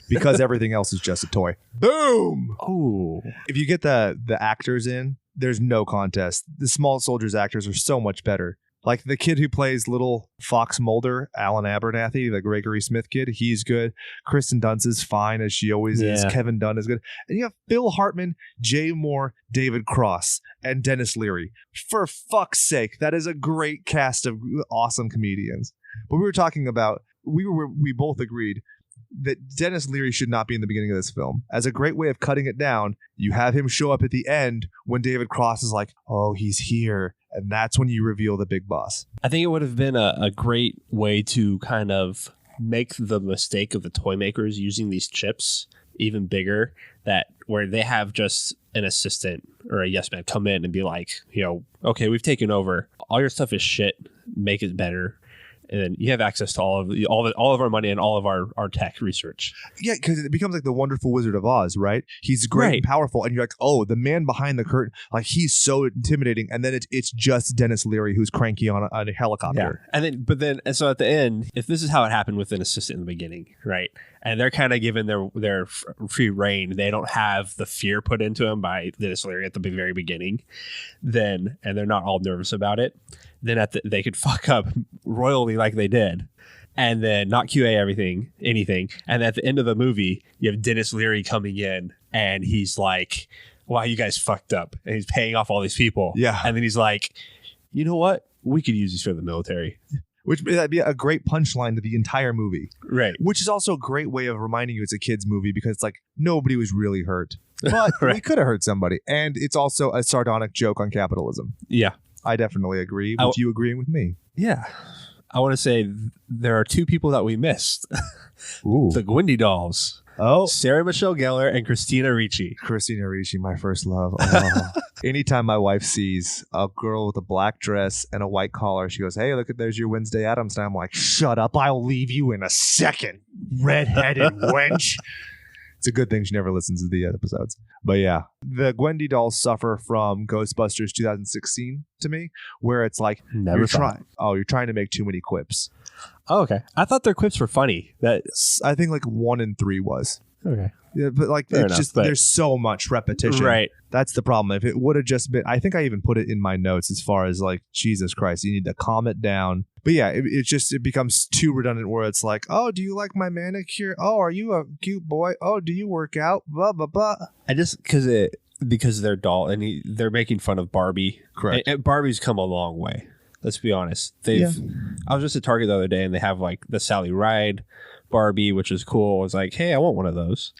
Because everything else is just a toy. Boom! Oh. If you get the actors in, there's no contest. The Small Soldiers actors are so much better. Like the kid who plays little Fox Mulder, Alan Abernathy, the Gregory Smith kid, he's good. Kristen Dunst is fine, as she always is. Kevin Dunn is good. And you have Phil Hartman, Jay Moore, David Cross, and Dennis Leary. For fuck's sake, that is a great cast of awesome comedians. But we were talking about, we both agreed that Dennis Leary should not be in the beginning of this film. As a great way of cutting it down, you have him show up at the end when David Cross is like, oh, he's here. And that's when you reveal the big boss. I think it would have been a great way to kind of make the mistake of the toy makers using these chips even bigger, that where they have just an assistant or a yes man come in and be like, okay, we've taken over. All your stuff is shit. Make it better. And then you have access to all of our money and all of our tech research. Yeah, because it becomes like the Wonderful Wizard of Oz, right? He's great and powerful, and you're like, oh, the man behind the curtain, like he's so intimidating. And then it's just Dennis Leary who's cranky on a helicopter. Yeah, and so at the end, if this is how it happened with an assistant in the beginning, right? And they're kind of given their free reign. They don't have the fear put into them by Dennis Leary at the very beginning. And they're not all nervous about it. Then they could fuck up royally like they did, and then not QA anything. And at the end of the movie, you have Dennis Leary coming in, and he's like, wow, you guys fucked up. And he's paying off all these people. Yeah. And then he's like, you know what? We could use these for the military. Which that'd be a great punchline to the entire movie. Right. Which is also a great way of reminding you it's a kid's movie, because it's like nobody was really hurt. But we could have hurt somebody. And it's also a sardonic joke on capitalism. Yeah. I definitely agree with you agreeing with me. Yeah. I want to say there are two people that we missed. Ooh. The Gwendy dolls. Oh. Sarah Michelle Gellar and Christina Ricci. Christina Ricci, my first love. Oh. Anytime my wife sees a girl with a black dress and a white collar, she goes, hey, look, there's your Wednesday Addams. And I'm like, shut up. I'll leave you in a second, redheaded wench. It's a good thing she never listens to the episodes. But yeah, the Gwendy dolls suffer from Ghostbusters 2016 to me, where it's like, you're trying to make too many quips. Oh, okay. I thought their quips were funny. I think like 1 and 3 was. Okay. Yeah, but like there's so much repetition. Right. That's the problem. If it would have just been, I think I even put it in my notes as far as like, Jesus Christ, you need to calm it down. But yeah, it becomes too redundant where it's like, oh, do you like my manicure? Oh, are you a cute boy? Oh, do you work out? Blah, blah, blah. I just, because they're doll and they're making fun of Barbie. Correct. And Barbie's come a long way. Let's be honest. I was just at Target the other day and they have like the Sally Ride Barbie, which is cool. I was like, hey, I want one of those.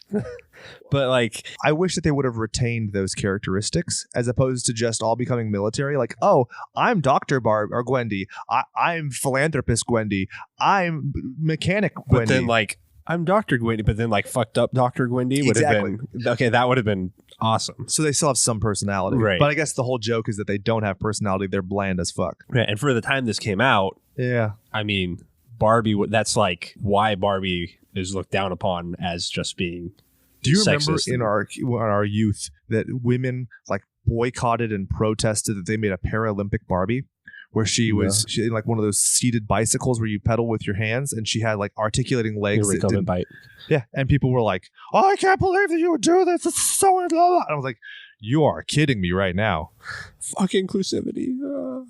But like, I wish that they would have retained those characteristics as opposed to just all becoming military. Like, oh, I'm Dr. or Gwendy. I'm philanthropist Gwendy. I'm mechanic Gwendy. But then like, I'm Dr. Gwendy, but then like fucked up Dr. Gwendy would have been, okay, that would have been awesome. So they still have some personality. Right. But I guess the whole joke is that they don't have personality. They're bland as fuck. Right. And for the time this came out, yeah, I mean, Barbie, that's like why Barbie is looked down upon as just being Do you sexist. Remember in our youth that women like boycotted and protested that they made a Paralympic Barbie where she in like one of those seated bicycles where you pedal with your hands, and she had like articulating legs that didn't bite. Yeah, and people were like, oh, I can't believe that you would do this. It's so and I was like, you are kidding me right now. Fuck inclusivity.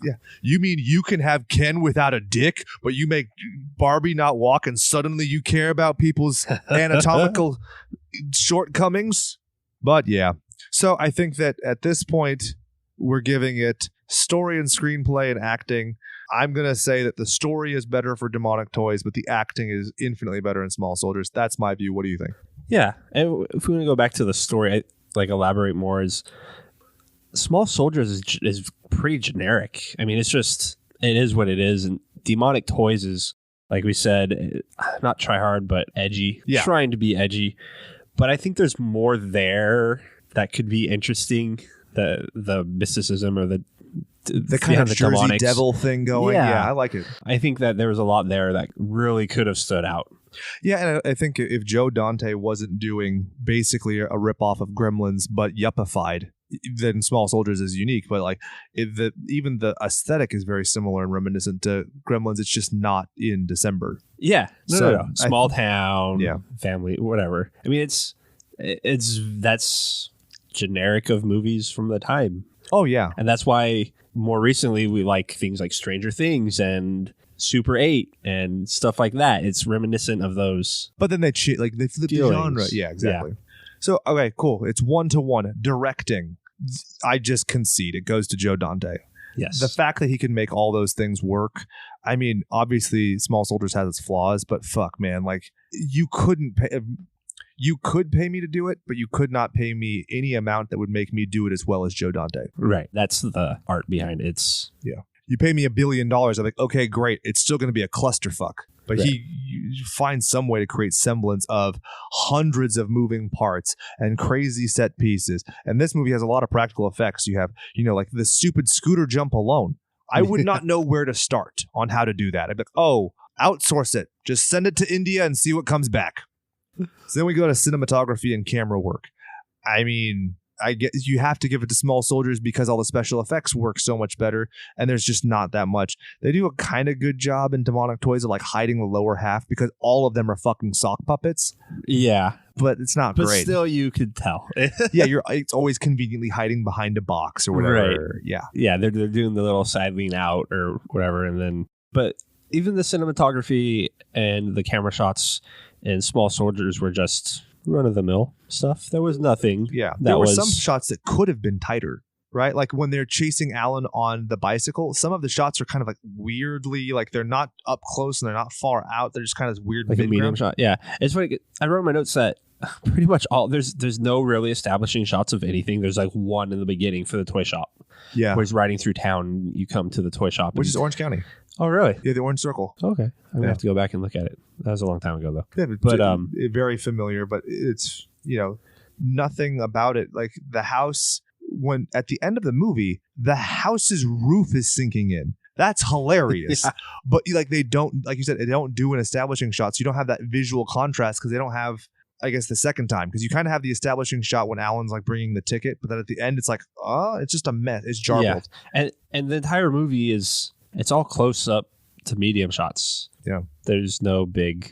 Yeah. You mean you can have Ken without a dick, but you make Barbie not walk and suddenly you care about people's anatomical shortcomings? But yeah. So I think that at this point, we're giving it story and screenplay and acting. I'm going to say that the story is better for Demonic Toys, but the acting is infinitely better in Small Soldiers. That's my view. What do you think? Yeah. And if we want to go back to the story, elaborate more, is Small Soldiers is pretty generic. I mean, it is what it is. And Demonic Toys is, like we said, not try hard, but edgy. Yeah. Trying to be edgy. But I think there's more there that could be interesting. The mysticism or the the kind of Jersey demonics. Devil thing going. Yeah, I like it. I think that there was a lot there that really could have stood out. Yeah, and I think if Joe Dante wasn't doing basically a ripoff of Gremlins but yuppified, then Small Soldiers is unique. But like, even the aesthetic is very similar and reminiscent to Gremlins. It's just not in December. Yeah, no. Small town, yeah, family, whatever. I mean, that's generic of movies from the time. Oh yeah, and that's why more recently we like things like Stranger Things and Super 8 and stuff like that. It's reminiscent of those. But then they flip the genre. Yeah, exactly. Yeah. So, okay, cool. It's 1-to-1. Directing. I just concede. It goes to Joe Dante. Yes. The fact that he can make all those things work. I mean, obviously, Small Soldiers has its flaws, but fuck, man. Like, you couldn't pay... You could pay me to do it, but you could not pay me any amount that would make me do it as well as Joe Dante. Right. That's the art behind it. Yeah. You pay me $1 billion, I'm like, okay, great. It's still going to be a clusterfuck. But right. You find some way to create semblance of hundreds of moving parts and crazy set pieces. And this movie has a lot of practical effects. You have, like the stupid scooter jump alone. I would not know where to start on how to do that. I'd be like, oh, outsource it. Just send it to India and see what comes back. So then we go to cinematography and camera work. I mean... I guess you have to give it to Small Soldiers because all the special effects work so much better, and there's just not that much. They do a kind of good job in Demonic Toys of like hiding the lower half because all of them are fucking sock puppets. Yeah, but it's not great. But still, you could tell. Yeah, it's always conveniently hiding behind a box or whatever. Right. Yeah. They're doing the little side lean out or whatever, and then but even the cinematography and the camera shots in Small Soldiers were just run-of-the-mill stuff. There was nothing. Yeah, there were some shots that could have been tighter, right? Like when they're chasing Alan on the bicycle, some of the shots are kind of like weirdly, like they're not up close and they're not far out. They're just kind of weird, like a medium shot. Yeah, it's funny. I wrote in my notes that pretty much all there's no really establishing shots of anything. There's like one in the beginning for the toy shop. Yeah, where he's riding through town. You come to the toy shop, which is Orange County. Oh, really? Yeah, the Orange Circle. Okay. I'm going to have to go back and look at it. That was a long time ago, though. Yeah, but very familiar, but it's, nothing about it. Like the house, when at the end of the movie, the house's roof is sinking in. That's hilarious. Yeah. But they don't, like you said, they don't do an establishing shot. So you don't have that visual contrast because they don't have, I guess, the second time. Because you kind of have the establishing shot when Alan's like bringing the ticket. But then at the end, it's like, it's just a mess. It's jarbled. Yeah. And the entire movie it's all close up to medium shots. Yeah. There's no big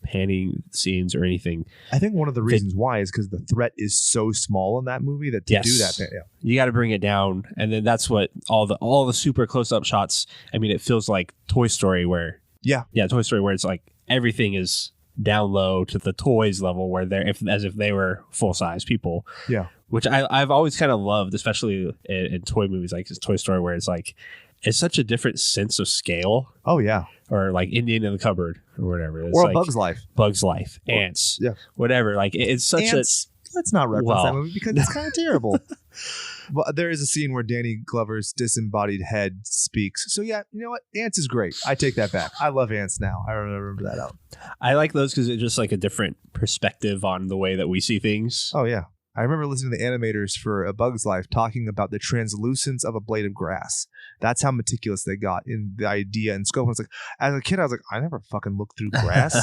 panning scenes or anything. I think one of the reasons why is because the threat is so small in that movie that to do that, you got to bring it down. And then that's what all the super close up shots. I mean, it feels like Toy Story where Toy Story where it's like everything is down low to the toys level where they're as if they were full size people. Yeah. Which I've always kind of loved, especially in toy movies like Toy Story, where it's like it's such a different sense of scale. Oh yeah. Or like Indian in the Cupboard or whatever. It's or like Bug's Life. Bug's Life. Ants. Yeah. Whatever. Like it's such Ants, let's not reference that movie because it's kind of terrible. But there is a scene where Danny Glover's disembodied head speaks. So yeah, you know what? Ants is great. I take that back. I love Ants now. I remember that out. I like those because it's just like a different perspective on the way that we see things. Oh yeah. I remember listening to the animators for A Bug's Life talking about the translucence of a blade of grass. That's how meticulous they got in the idea and scope. And it's like, as a kid, I was like, I never fucking looked through grass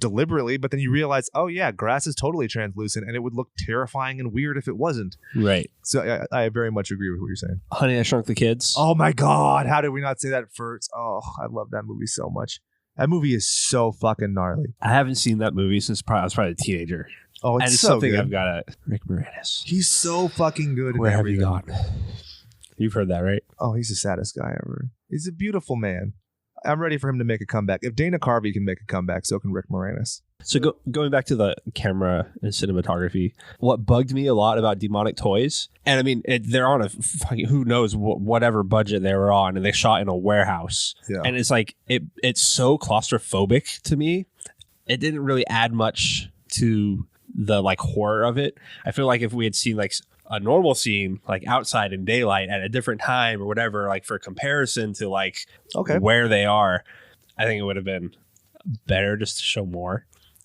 deliberately. But then you realize, oh yeah, grass is totally translucent and it would look terrifying and weird if it wasn't. Right. So I very much agree with what you're saying. Honey, I Shrunk the Kids. Oh my God. How did we not say that first? Oh, I love that movie so much. That movie is so fucking gnarly. I haven't seen that movie since I was probably a teenager. Oh, it's so something good. I've got to Rick Moranis. He's so fucking good. Where have you gone? You've heard that, right? Oh, he's the saddest guy ever. He's a beautiful man. I'm ready for him to make a comeback. If Dana Carvey can make a comeback, so can Rick Moranis. So going back to the camera and cinematography, what bugged me a lot about Demonic Toys, and I mean, they're on a fucking, who knows whatever budget they were on, and they shot in a warehouse. Yeah. And it's like, it's so claustrophobic to me. It didn't really add much to the like horror of it. I feel like if we had seen like a normal scene like outside in daylight at a different time or whatever, like for comparison to like where they are, I think it would have been better just to show more.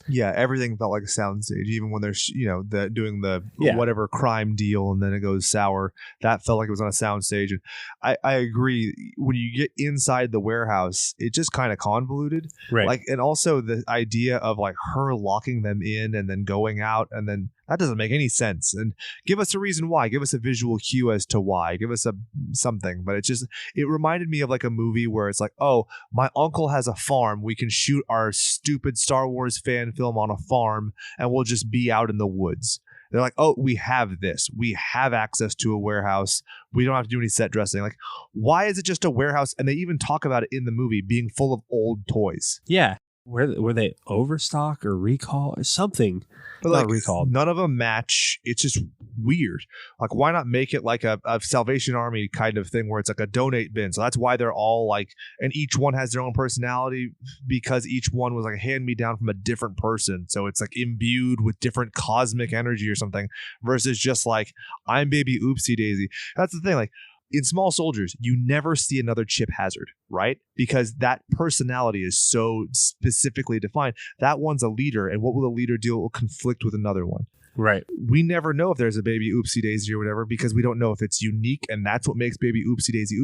Yeah, everything felt like a soundstage. Even when they're doing the Yeah. whatever crime deal, and then it goes sour. That felt like it was on a soundstage. And I agree. When you get inside the warehouse, it just kind of convoluted. Right. Like, and also the idea of like her locking them in and then going out, and then that doesn't make any sense. And give us a reason why. Give us a visual cue as to why. Give us something. But it reminded me of like a movie where it's like, oh, my uncle has a farm. We can shoot our stupid Star Wars fan film on a farm, and we'll just be out in the woods. They're like, oh, we have this. We have access to a warehouse. We don't have to do any set dressing. Like, why is it just a warehouse? And they even talk about it in the movie being full of old toys. Yeah. Were they overstock or recall or something? But Not like, recalled. none of them match. It's just weird. Like, why not make it like a Salvation Army kind of thing where it's like a donate bin? So that's why they're all like, and each one has their own personality because each one was like a hand me down from a different person. So it's like imbued with different cosmic energy or something versus just like, I'm baby oopsie daisy. That's the thing. Like, in Small Soldiers, you never see another Chip Hazard, right? Because that personality is so specifically defined. That one's a leader, and what will the leader do? It will conflict with another one. Right. We never know if there's a baby oopsie daisy or whatever because we don't know if it's unique and that's what makes baby oopsie daisy,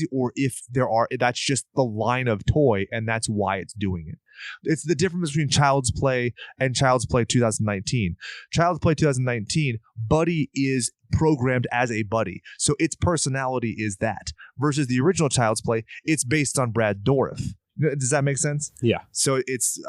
or if that's just the line of toy and that's why it's doing it. It's the difference between Child's Play and Child's Play 2019. Child's Play 2019, Buddy is programmed as a buddy. So its personality is that. Versus the original Child's Play, it's based on Brad Dourif. Does that make sense? Yeah. So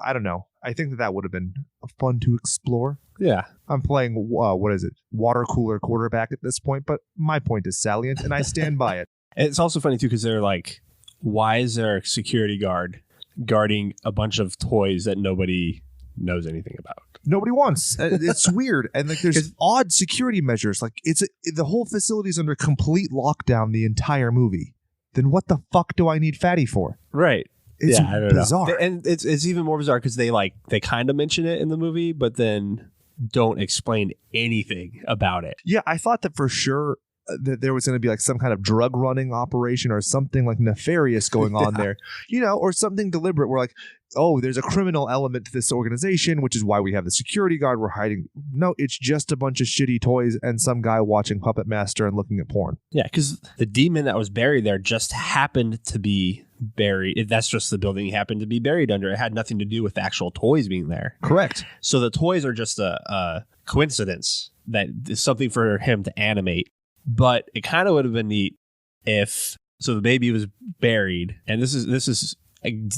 I don't know. I think that would have been fun to explore. Yeah. I'm playing, what is it? Water cooler quarterback at this point, but my point is salient and I stand by it. It's also funny too because they're like, why is there a security guard guarding a bunch of toys that nobody knows anything about? Nobody wants. It's weird. And like there's odd security measures. Like the whole facility's under complete lockdown the entire movie. Then what the fuck do I need Fatty for? Right. It's I don't bizarre. know. And it's even more bizarre because they kind of mention it in the movie, but then don't explain anything about it. Yeah, I thought that for sure that there was going to be like some kind of drug running operation or something like nefarious going on there, or something deliberate where like, oh, there's a criminal element to this organization, which is why we have the security guard. We're hiding. No, it's just a bunch of shitty toys and some guy watching Puppet Master and looking at porn. Yeah, because the demon that was buried there just happened to be buried. That's just the building he happened to be buried under. It had nothing to do with the actual toys being there. Correct. So the toys are just a coincidence that is something for him to animate. But it kind of would have been neat if the baby was buried, and this is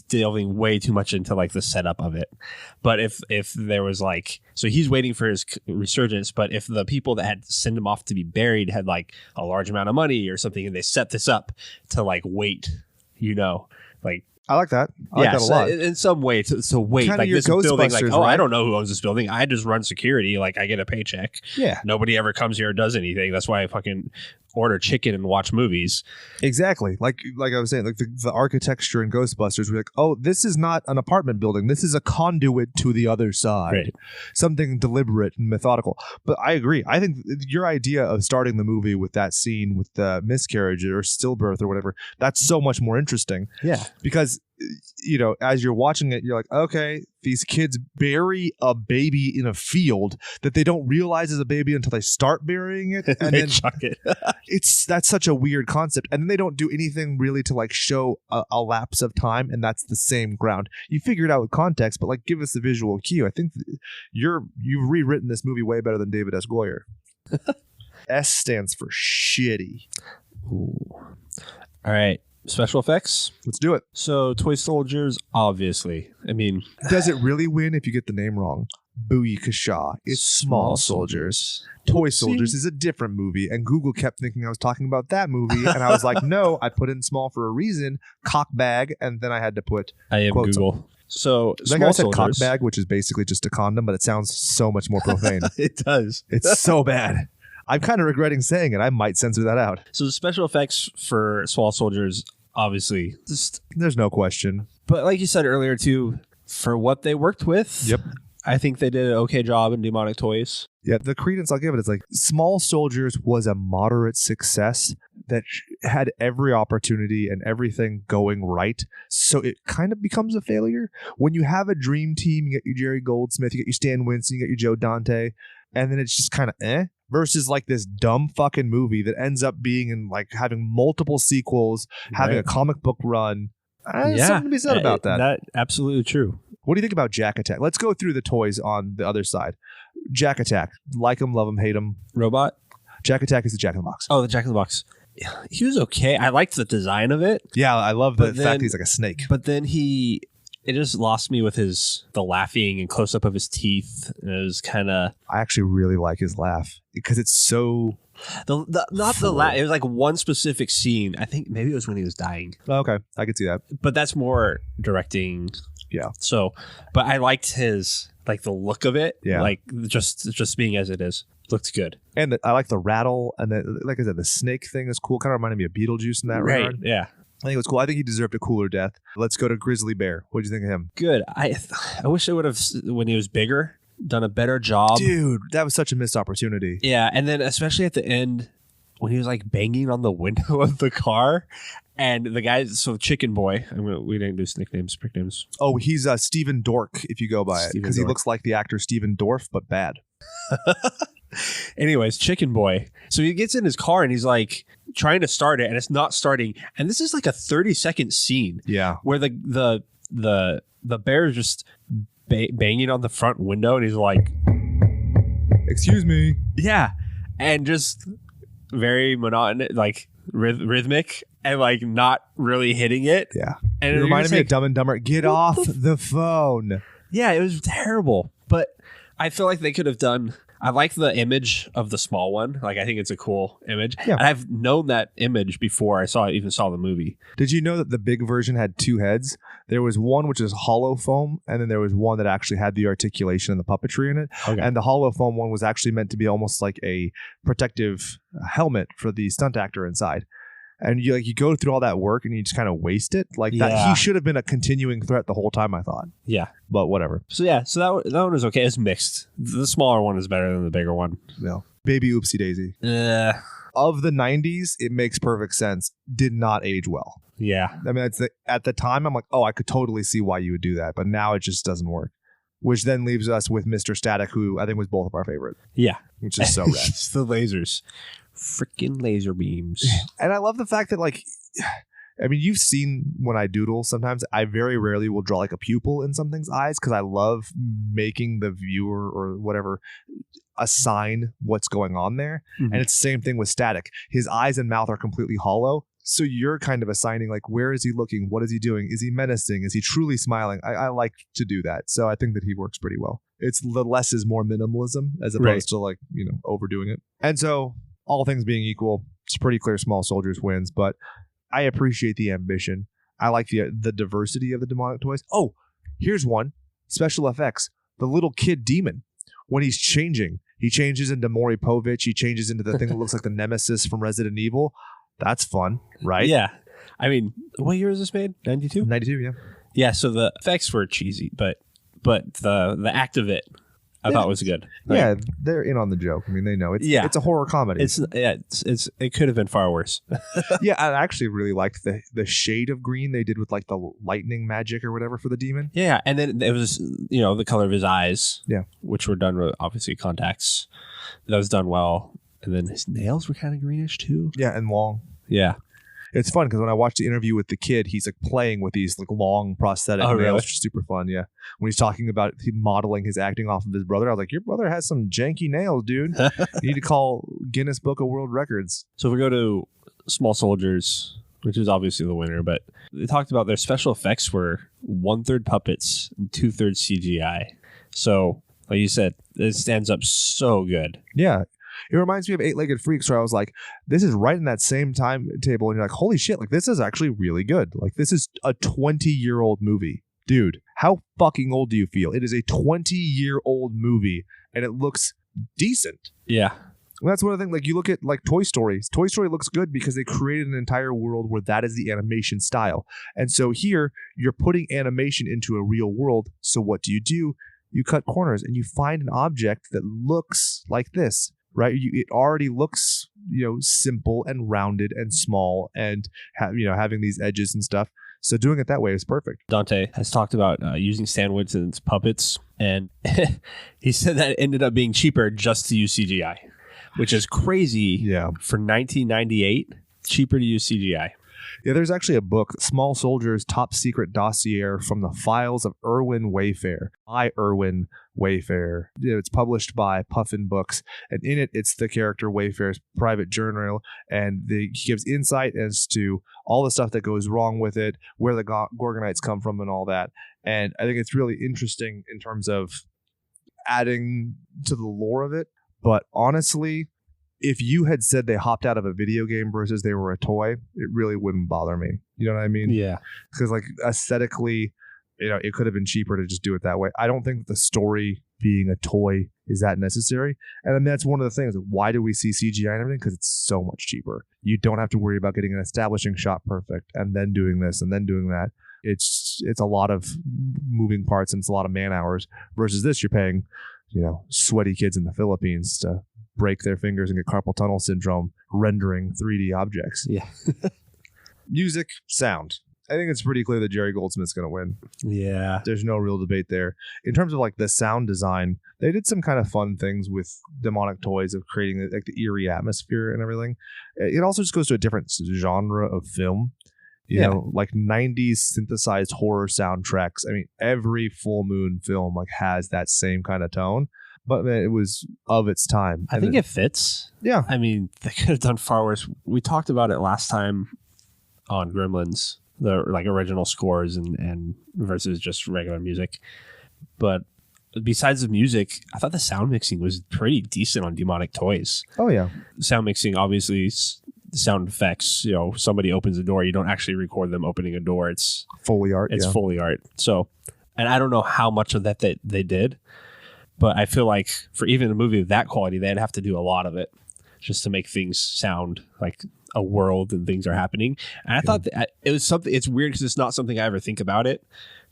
delving way too much into like the setup of it. But if there was like, so he's waiting for his resurgence, but if the people that had to send him off to be buried had like a large amount of money or something, and they set this up to like wait, like. I like that. I like that a lot. In some way to wait. Kinda like your this building, like, Ghostbusters, oh, right? I don't know who owns this building. I just run security. Like, I get a paycheck. Yeah. Nobody ever comes here or does anything. That's why I fucking order chicken and watch movies. Exactly. Like I was saying, like the architecture in Ghostbusters, we're like, oh, this is not an apartment building. This is a conduit to the other side. Right. Something deliberate and methodical. But I agree. I think your idea of starting the movie with that scene with the miscarriage or stillbirth or whatever, that's so much more interesting. Yeah. Because as you're watching it, you're like, okay, these kids bury a baby in a field that they don't realize is a baby until they start burying it, and they then chuck it. that's such a weird concept, and then they don't do anything really to like show a lapse of time, and that's the same ground. You figure it out with context, but like give us the visual cue. I think you've rewritten this movie way better than David S. Goyer. S stands for shitty. Ooh. All right. Special effects. Let's do it. So Toy Soldiers, obviously. I mean, does it really win if you get the name wrong? Booyakasha. It's Small Soldiers. Toy Soldiers is a different movie, and Google kept thinking I was talking about that movie, and I was like, no, I put in small for a reason, cock bag, and then I had to put I am Google. So like I said, cock bag, which is basically just a condom, but it sounds so much more profane. It does. It's so bad. I'm kind of regretting saying it. I might censor that out. So the special effects for Small Soldiers, obviously, There's no question. But like you said earlier too, for what they worked with, yep, I think they did an okay job in Demonic Toys. Yeah, the credence I'll give it is like Small Soldiers was a moderate success that had every opportunity and everything going right. So it kind of becomes a failure. When you have a dream team, you get your Jerry Goldsmith, you get your Stan Winston, you get your Joe Dante, and then it's just kind of versus like this dumb fucking movie that ends up being in like having multiple sequels, having a comic book run. There's something to be said about that. That's absolutely true. What do you think about Jack Attack? Let's go through the toys on the other side. Jack Attack. Like him, love him, hate him. Robot? Jack Attack is the Jack in the Box. Oh, the Jack in the Box. He was okay. I liked the design of it. Yeah, I love the fact that he's like a snake. But then it just lost me with the laughing and close up of his teeth. It was kind of. I actually really like his laugh because it's so. Not the laugh. It was like one specific scene. I think maybe it was when he was dying. Oh, okay, I could see that. But that's more directing. Yeah. So, but I liked his like the look of it. Yeah. Like just being as it is. Looked good. And I like the rattle, and like I said, the snake thing is cool. Kind of reminded me of Beetlejuice in that regard. Yeah. I think it was cool. I think he deserved a cooler death. Let's go to Grizzly Bear. What did you think of him? Good. I wish I would have, when he was bigger, done a better job. Dude, that was such a missed opportunity. Yeah, and then especially at the end when he was like banging on the window of the car, and the guy, so Chicken Boy. We didn't do nicknames, nicknames. Oh, he's Steven Dork if you go by it, because he looks like the actor Steven Dorff, but bad. Anyways, Chicken Boy. So he gets in his car and he's like trying to start it, and it's not starting. And this is like a 30-second scene. Yeah, where the bear is just banging on the front window, and he's like, "Excuse me." Yeah, and just very monotonous, like rhythmic, and like not really hitting it. Yeah, and it reminded me of Dumb and Dumber. Get off the phone. Yeah, it was terrible, but I feel like they could have done. I like the image of the small one. Like, I think it's a cool image. Yeah. And I've known that image before I even saw the movie. Did you know that the big version had two heads? There was one which is hollow foam, and then there was one that actually had the articulation and the puppetry in it. Okay. And the hollow foam one was actually meant to be almost like a protective helmet for the stunt actor inside. And you go through all that work and you just kind of waste it. Like that, he should have been a continuing threat the whole time, I thought. Yeah. But whatever. So that one was okay. It's mixed. The smaller one is better than the bigger one. No. Baby Oopsie Daisy. Of the 90s, it makes perfect sense. Did not age well. Yeah. I mean, at the time, I'm like, oh, I could totally see why you would do that. But now it just doesn't work. Which then leaves us with Mr. Static, who I think was both of our favorite. Yeah. Which is so rad. It's the lasers. Freaking laser beams. And I love the fact that, like, I mean, you've seen when I doodle, sometimes I very rarely will draw like a pupil in something's eyes because I love making the viewer or whatever assign what's going on there. Mm-hmm. And it's the same thing with Static. His eyes and mouth are completely hollow. So you're kind of assigning, like, where is he looking? What is he doing? Is he menacing? Is he truly smiling? I like to do that. So I think that he works pretty well. It's the less is more minimalism as opposed to, like, overdoing it. And so all things being equal, it's pretty clear Small Soldiers wins, but I appreciate the ambition. I like the diversity of the demonic toys. Oh, here's one. Special effects. The little kid demon. When he's changing, he changes into Maury Povich. He changes into the thing that looks like the Nemesis from Resident Evil. That's fun, right? Yeah. I mean, what year is this made? 92? 92, yeah. Yeah, so the effects were cheesy, but the act of it I thought was good. Like, yeah, they're in on the joke. I mean, they know it's a horror comedy. It could have been far worse. Yeah, I actually really liked the shade of green they did with like the lightning magic or whatever for the demon. Yeah, and then it was the color of his eyes. Yeah, which were done with obviously contacts. That was done well, and then his nails were kind of greenish too. Yeah, and long. Yeah. It's fun because when I watched the interview with the kid, he's like playing with these like long prosthetic nails, really? which is super fun. Yeah, when he's talking about modeling his acting off of his brother, I was like, "Your brother has some janky nails, dude. You need to call Guinness Book of World Records." So if we go to Small Soldiers, which is obviously the winner, but they talked about their special effects were 1/3 puppets and 2/3 CGI. So like you said, it stands up so good. Yeah. It reminds me of Eight-Legged Freaks, where I was like, this is right in that same timetable, and you're like, holy shit, like this is actually really good. Like this is a 20-year-old movie. Dude, how fucking old do you feel? It is a 20-year-old movie, and it looks decent. Yeah. And that's one of the things, like you look at like Toy Story. Toy Story looks good because they created an entire world where that is the animation style. And so here, you're putting animation into a real world, so what do? you cut corners and you find an object that looks like this, right? It already looks, simple and rounded and small and having these edges and stuff. So doing it that way is perfect. Dante has talked about using sandwiches and puppets, and he said that it ended up being cheaper just to use CGI, which is crazy. Yeah. For 1998, cheaper to use CGI. Yeah, there's actually a book, Small Soldiers' Top Secret Dossier from the Files of Irwin Wayfair, by Irwin Wayfair. It's published by Puffin Books, and in it, it's the character Wayfair's private journal, and he gives insight as to all the stuff that goes wrong with it, where the Gorgonites come from, and all that. And I think it's really interesting in terms of adding to the lore of it. But honestly, if you had said they hopped out of a video game versus they were a toy, it really wouldn't bother me. You know what I mean? Yeah. Because like aesthetically, it could have been cheaper to just do it that way. I don't think that the story being a toy is that necessary. And I mean, that's one of the things. Why do we see CGI and everything? Because it's so much cheaper. You don't have to worry about getting an establishing shot perfect and then doing this and then doing that. It's a lot of moving parts and it's a lot of man hours versus this. You're paying, sweaty kids in the Philippines to break their fingers and get carpal tunnel syndrome rendering 3D objects. Yeah. Music, sound. I think it's pretty clear that Jerry Goldsmith's going to win. Yeah. There's no real debate there. In terms of like the sound design, they did some kind of fun things with demonic toys of creating like the eerie atmosphere and everything. It also just goes to a different genre of film. You know, like 90s synthesized horror soundtracks. I mean, every full moon film like has that same kind of tone. But man, it was of its time. I think it fits. Yeah. I mean, they could have done far worse. We talked about it last time on Gremlins, the like original scores and versus just regular music. But besides the music, I thought the sound mixing was pretty decent on Demonic Toys. Oh, yeah. Sound mixing, obviously, sound effects. Somebody opens a door, you don't actually record them opening a door. It's Foley art. It's Foley art. So, and I don't know how much of that they did. But I feel like for even a movie of that quality, they'd have to do a lot of it just to make things sound like a world and things are happening. And I thought that it was something, it's weird because it's not something I ever think about it.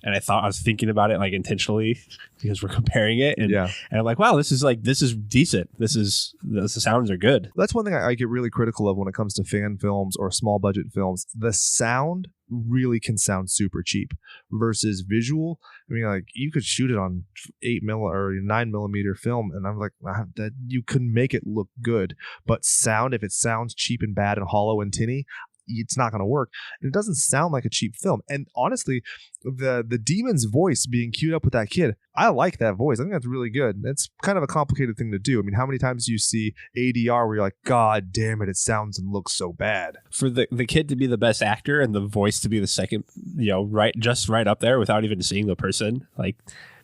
And I thought I was thinking about it like intentionally because we're comparing it. And I'm like, wow, this is decent. The sounds are good. That's one thing I get really critical of when it comes to fan films or small budget films. The sound really can sound super cheap versus visual. I mean, like you could shoot it on 8mm or 9mm film, and I'm like, that you can make it look good. But sound, if it sounds cheap and bad and hollow and tinny, it's not going to work. And it doesn't sound like a cheap film. And honestly, the demon's voice being queued up with that kid, I like that voice. I think that's really good. It's kind of a complicated thing to do. I mean, how many times do you see ADR where you're like, God damn it, it sounds and looks so bad. For the kid to be the best actor and the voice to be the second, right up there without even seeing the person, like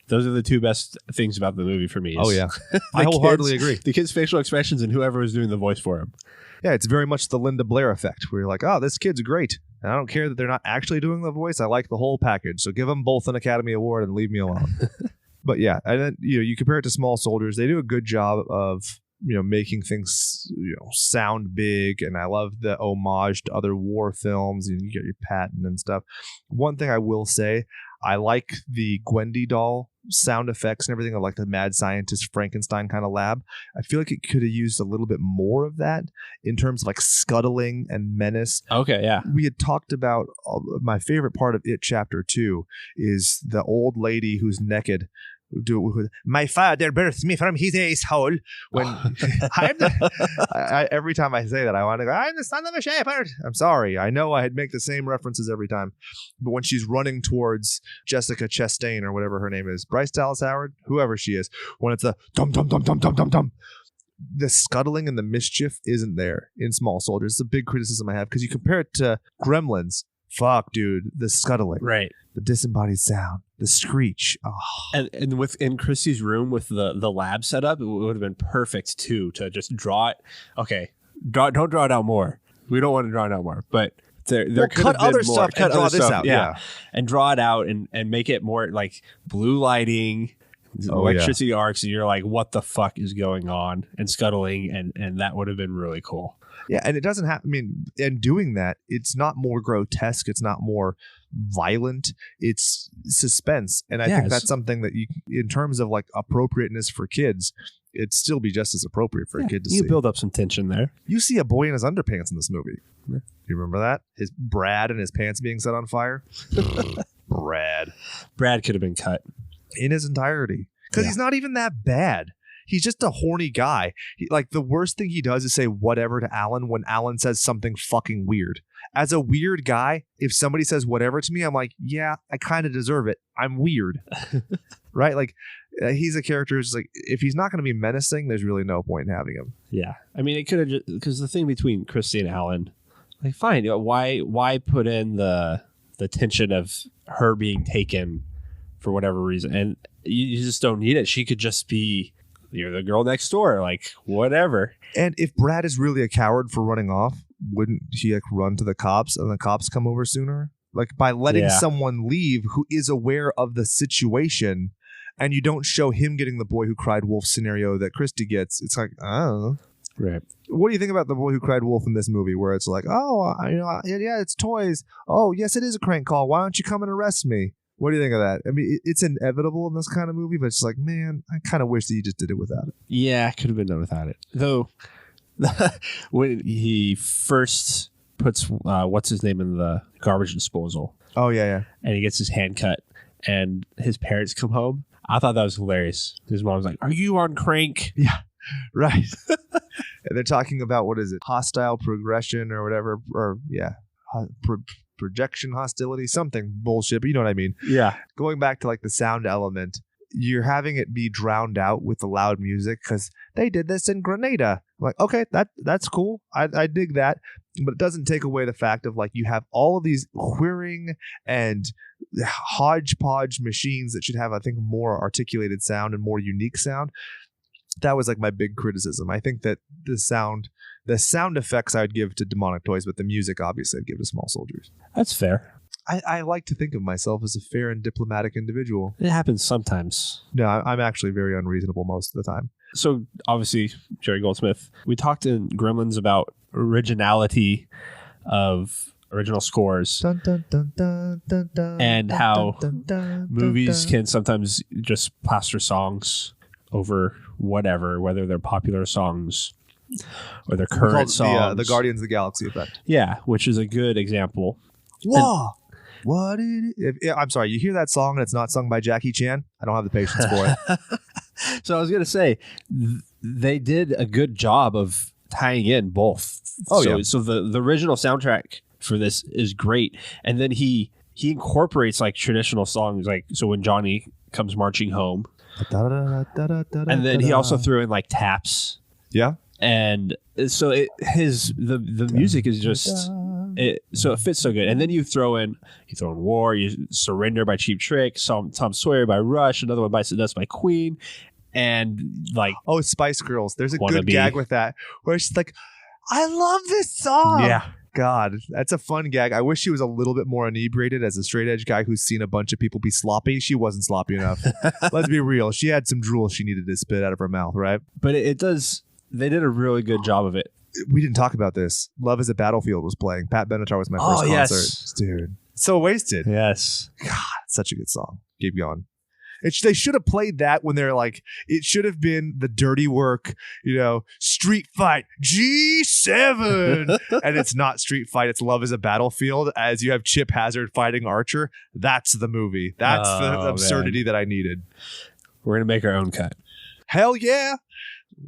those are the two best things about the movie for me. Oh yeah, I wholeheartedly agree. The kid's facial expressions and whoever was doing the voice for him. Yeah, it's very much the Linda Blair effect where you're like, oh, this kid's great. And I don't care that they're not actually doing the voice. I like the whole package. So give them both an Academy Award and leave me alone. But yeah, and then you compare it to Small Soldiers. They do a good job of making things sound big, and I love the homage to other war films. And you get your Patton and stuff. One thing I will say, I like the Gwendy doll sound effects and everything of like the mad scientist Frankenstein kind of lab. I feel like it could have used a little bit more of that in terms of like scuttling and menace. Okay, yeah. We had talked about my favorite part of It Chapter 2 is the old lady who's naked. Do it with my father birthed me from his asshole. When every time I say that, I want to go, I'm the son of a shepherd. I'm sorry. I know I'd make the same references every time. But when she's running towards Jessica Chastain or whatever her name is, Bryce Dallas Howard, whoever she is, when it's a dum dum dum dum dum dum dum, the scuttling and the mischief isn't there in Small Soldiers. It's a big criticism I have because you compare it to Gremlins. Fuck, dude, the scuttling, right? The disembodied sound, the screech. Oh. And within Chrissy's room with the lab setup, it would have been perfect too to just draw it. Okay, don't draw it out more. We don't want to draw it out more, but there could cut have been other more. stuff. Cut draw other this stuff, out. Yeah, and draw it out and make it more like blue lighting. Electricity arcs, and you're like, what the fuck is going on? And scuttling, and that would have been really cool. Yeah, and it doesn't have, I mean, and doing that, it's not more grotesque, it's not more violent, it's suspense. And I think that's something that you, in terms of like appropriateness for kids, it'd still be just as appropriate for a kid to see. You build up some tension there. You see a boy in his underpants in this movie. Yeah. You remember that? His Brad and his pants being set on fire? Brad could have been cut. In his entirety. Because he's not even that bad. He's just a horny guy. Like, the worst thing he does is say whatever to Alan when Alan says something fucking weird. As a weird guy, if somebody says whatever to me, I'm like, yeah, I kind of deserve it. I'm weird. Right? Like, he's a character who's like, if he's not going to be menacing, there's really no point in having him. Yeah. I mean, it could have just, because the thing between Christy and Alan, like, fine, why put in the tension of her being taken for whatever reason? And you just don't need it. She could just be, you're the girl next door, like, whatever. And if Brad is really a coward for running off, wouldn't he like run to the cops and the cops come over sooner? Like, by letting someone leave who is aware of the situation, and you don't show him getting the boy who cried wolf scenario that Christy gets, it's like, oh. Right. What do you think about the boy who cried wolf in this movie, where it's like, oh, yeah, it's toys. Oh, yes, it is a crank call. Why don't you come and arrest me? What do you think of that? I mean, it's inevitable in this kind of movie, but it's like, man, I kind of wish that you just did it without it. Yeah, could have been done without it. Though, when he first puts, what's his name in the garbage disposal. Oh, yeah. And he gets his hand cut, and his parents come home. I thought that was hilarious. His mom was like, are you on crank? Yeah, right. And they're talking about, what is it? Hostile progression or whatever. Or, yeah. Projection hostility, something bullshit, but you know what I mean. Yeah. Going back to like the sound element, you're having it be drowned out with the loud music because they did this in Grenada. Like, okay, that's cool. I dig that. But it doesn't take away the fact of like you have all of these whirring and hodgepodge machines that should have, I think, more articulated sound and more unique sound. That was like my big criticism. I think that the sound effects I would give to demonic toys, but the music obviously I'd give to small soldiers. That's fair. I like to think of myself as a fair and diplomatic individual. It happens sometimes. No, I'm actually very unreasonable most of the time. So obviously, Jerry Goldsmith, we talked in Gremlins about originality of original scores and how movies can sometimes just plaster songs over whatever, whether they're popular songs or their current songs. The Guardians of the Galaxy effect. Yeah, which is a good example. Whoa! What did I'm sorry, you hear that song and it's not sung by Jackie Chan? I don't have the patience for it. So I was going to say, they did a good job of tying in both. So the original soundtrack for this is great. And then he incorporates like traditional songs, like, so when Johnny comes marching home. And then he also threw in like taps. Yeah. And so the music is just so it fits so good. And then you throw in War, you Surrender by Cheap Trick, Tom Sawyer by Rush, another one Bites the Dust by Queen, and like Spice Girls. There's a good gag with that where she's like, I love this song. Yeah. God, that's a fun gag. I wish she was a little bit more inebriated. As a straight edge guy who's seen a bunch of people be sloppy, she wasn't sloppy enough. Let's be real. She had some drool she needed to spit out of her mouth, right? But it does. They did a really good job of it. We didn't talk about this. Love is a Battlefield was playing. Pat Benatar was my first concert. Dude. So wasted. Yes. God, such a good song. Keep going. They should have played that when they're like, it should have been the Dirty Work, Street Fight G7. And it's not Street Fight. It's Love is a Battlefield as you have Chip Hazard fighting Archer. That's the movie. That's the absurdity that I needed. We're going to make our own cut. Hell yeah.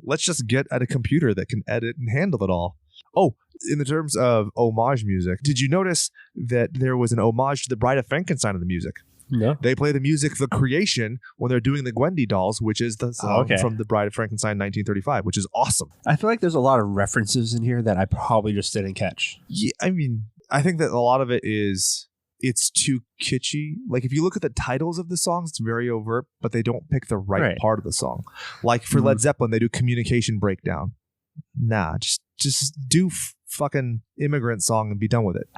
Let's just get at a computer that can edit and handle it all. Oh, in the terms of homage music, did you notice that there was an homage to the Bride of Frankenstein in the music? No. They play the music, The Creation, when they're doing the Gwendy dolls, which is the song from the Bride of Frankenstein 1935, which is awesome. I feel like there's a lot of references in here that I probably just didn't catch. Yeah, I mean, I think that a lot of it is it's too kitschy. Like if you look at the titles of the songs, it's very overt, but they don't pick the right part of the song. Like for Led Zeppelin, they do Communication Breakdown. Nah, just do fucking Immigrant Song and be done with it.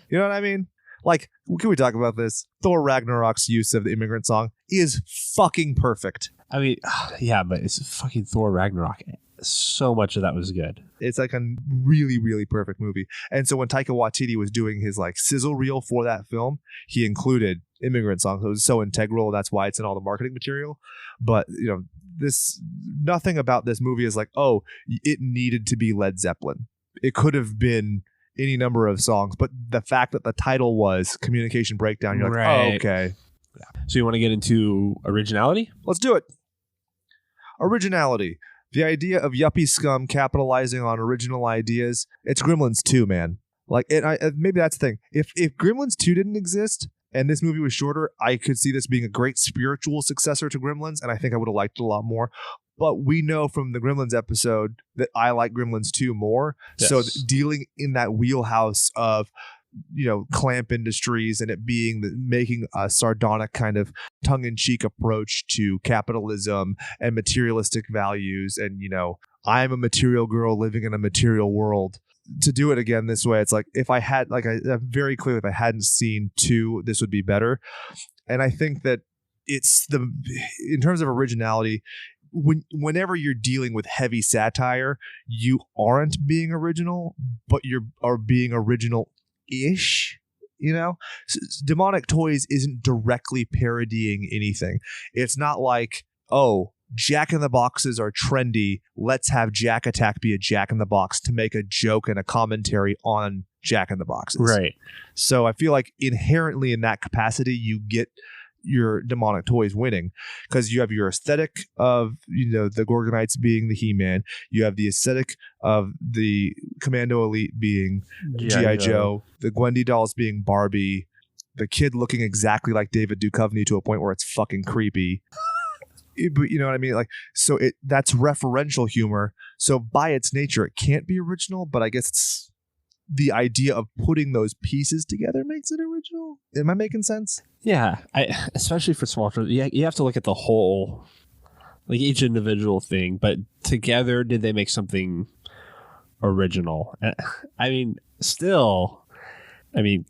You know what I mean? Like, can we talk about this? Thor Ragnarok's use of the Immigrant Song is fucking perfect. I mean, yeah, but it's fucking Thor Ragnarok. so much of that was good. It's like a really, really perfect movie. And so when Taika Waititi was doing his like sizzle reel for that film, he included immigrant songs. It was so integral. That's why it's in all the marketing material. But, nothing about this movie is like, oh, it needed to be Led Zeppelin. It could have been any number of songs. But the fact that the title was Communication Breakdown, you're like, oh, okay. So you want to get into originality? Let's do it. Originality. The idea of yuppie scum capitalizing on original ideas. It's Gremlins 2, man. Like, maybe that's the thing. If Gremlins 2 didn't exist and this movie was shorter, I could see this being a great spiritual successor to Gremlins, and I think I would have liked it a lot more. But we know from the Gremlins episode that I like Gremlins 2 more. Yes. So dealing in that wheelhouse of Clamp Industries and it being making a sardonic kind of tongue-in-cheek approach to capitalism and materialistic values, and I'm a material girl living in a material world. To do it again this way, it's like if I had very clearly, if I hadn't seen 2, this would be better. And I think that it's in terms of originality, whenever you're dealing with heavy satire, you aren't being original, but you are being original-ish. Demonic Toys isn't directly parodying anything. It's not like, oh, Jack in the Boxes are trendy, let's have Jack Attack be a Jack in the Box to make a joke and a commentary on Jack in the Boxes. Right. So I feel like inherently in that capacity, you get your Demonic Toys winning because you have your aesthetic of the Gorgonites being the He-Man, you have the aesthetic of the Commando Elite being G.I. Joe, the Gwendy dolls being Barbie, the kid looking exactly like David Duchovny to a point where it's fucking creepy. But you know what I mean? Like, so that's referential humor. So by its nature, it can't be original, but I guess it's the idea of putting those pieces together makes it original. Am I making sense? Yeah, especially for small children, you have to look at the whole, like each individual thing, but together, did they make something original? I mean,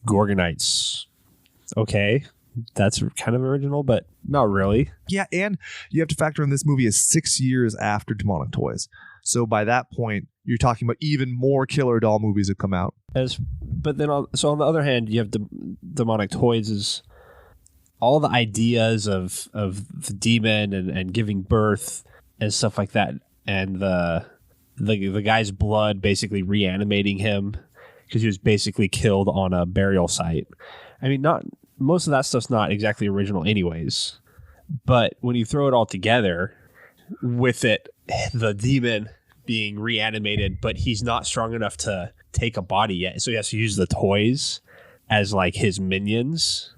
Gorgonites, okay, that's kind of original, but not really. Yeah, and you have to factor in this movie is 6 years after Demonic Toys. So by that point, you're talking about even more killer doll movies have come out. But then, on the other hand, you have Demonic Toys is all the ideas of the demon and giving birth and stuff like that, and the guy's blood basically reanimating him because he was basically killed on a burial site. I mean, most of that stuff's not exactly original anyways, but when you throw it all together with it, the demon being reanimated, but he's not strong enough to take a body yet, so he has to use the toys as like his minions.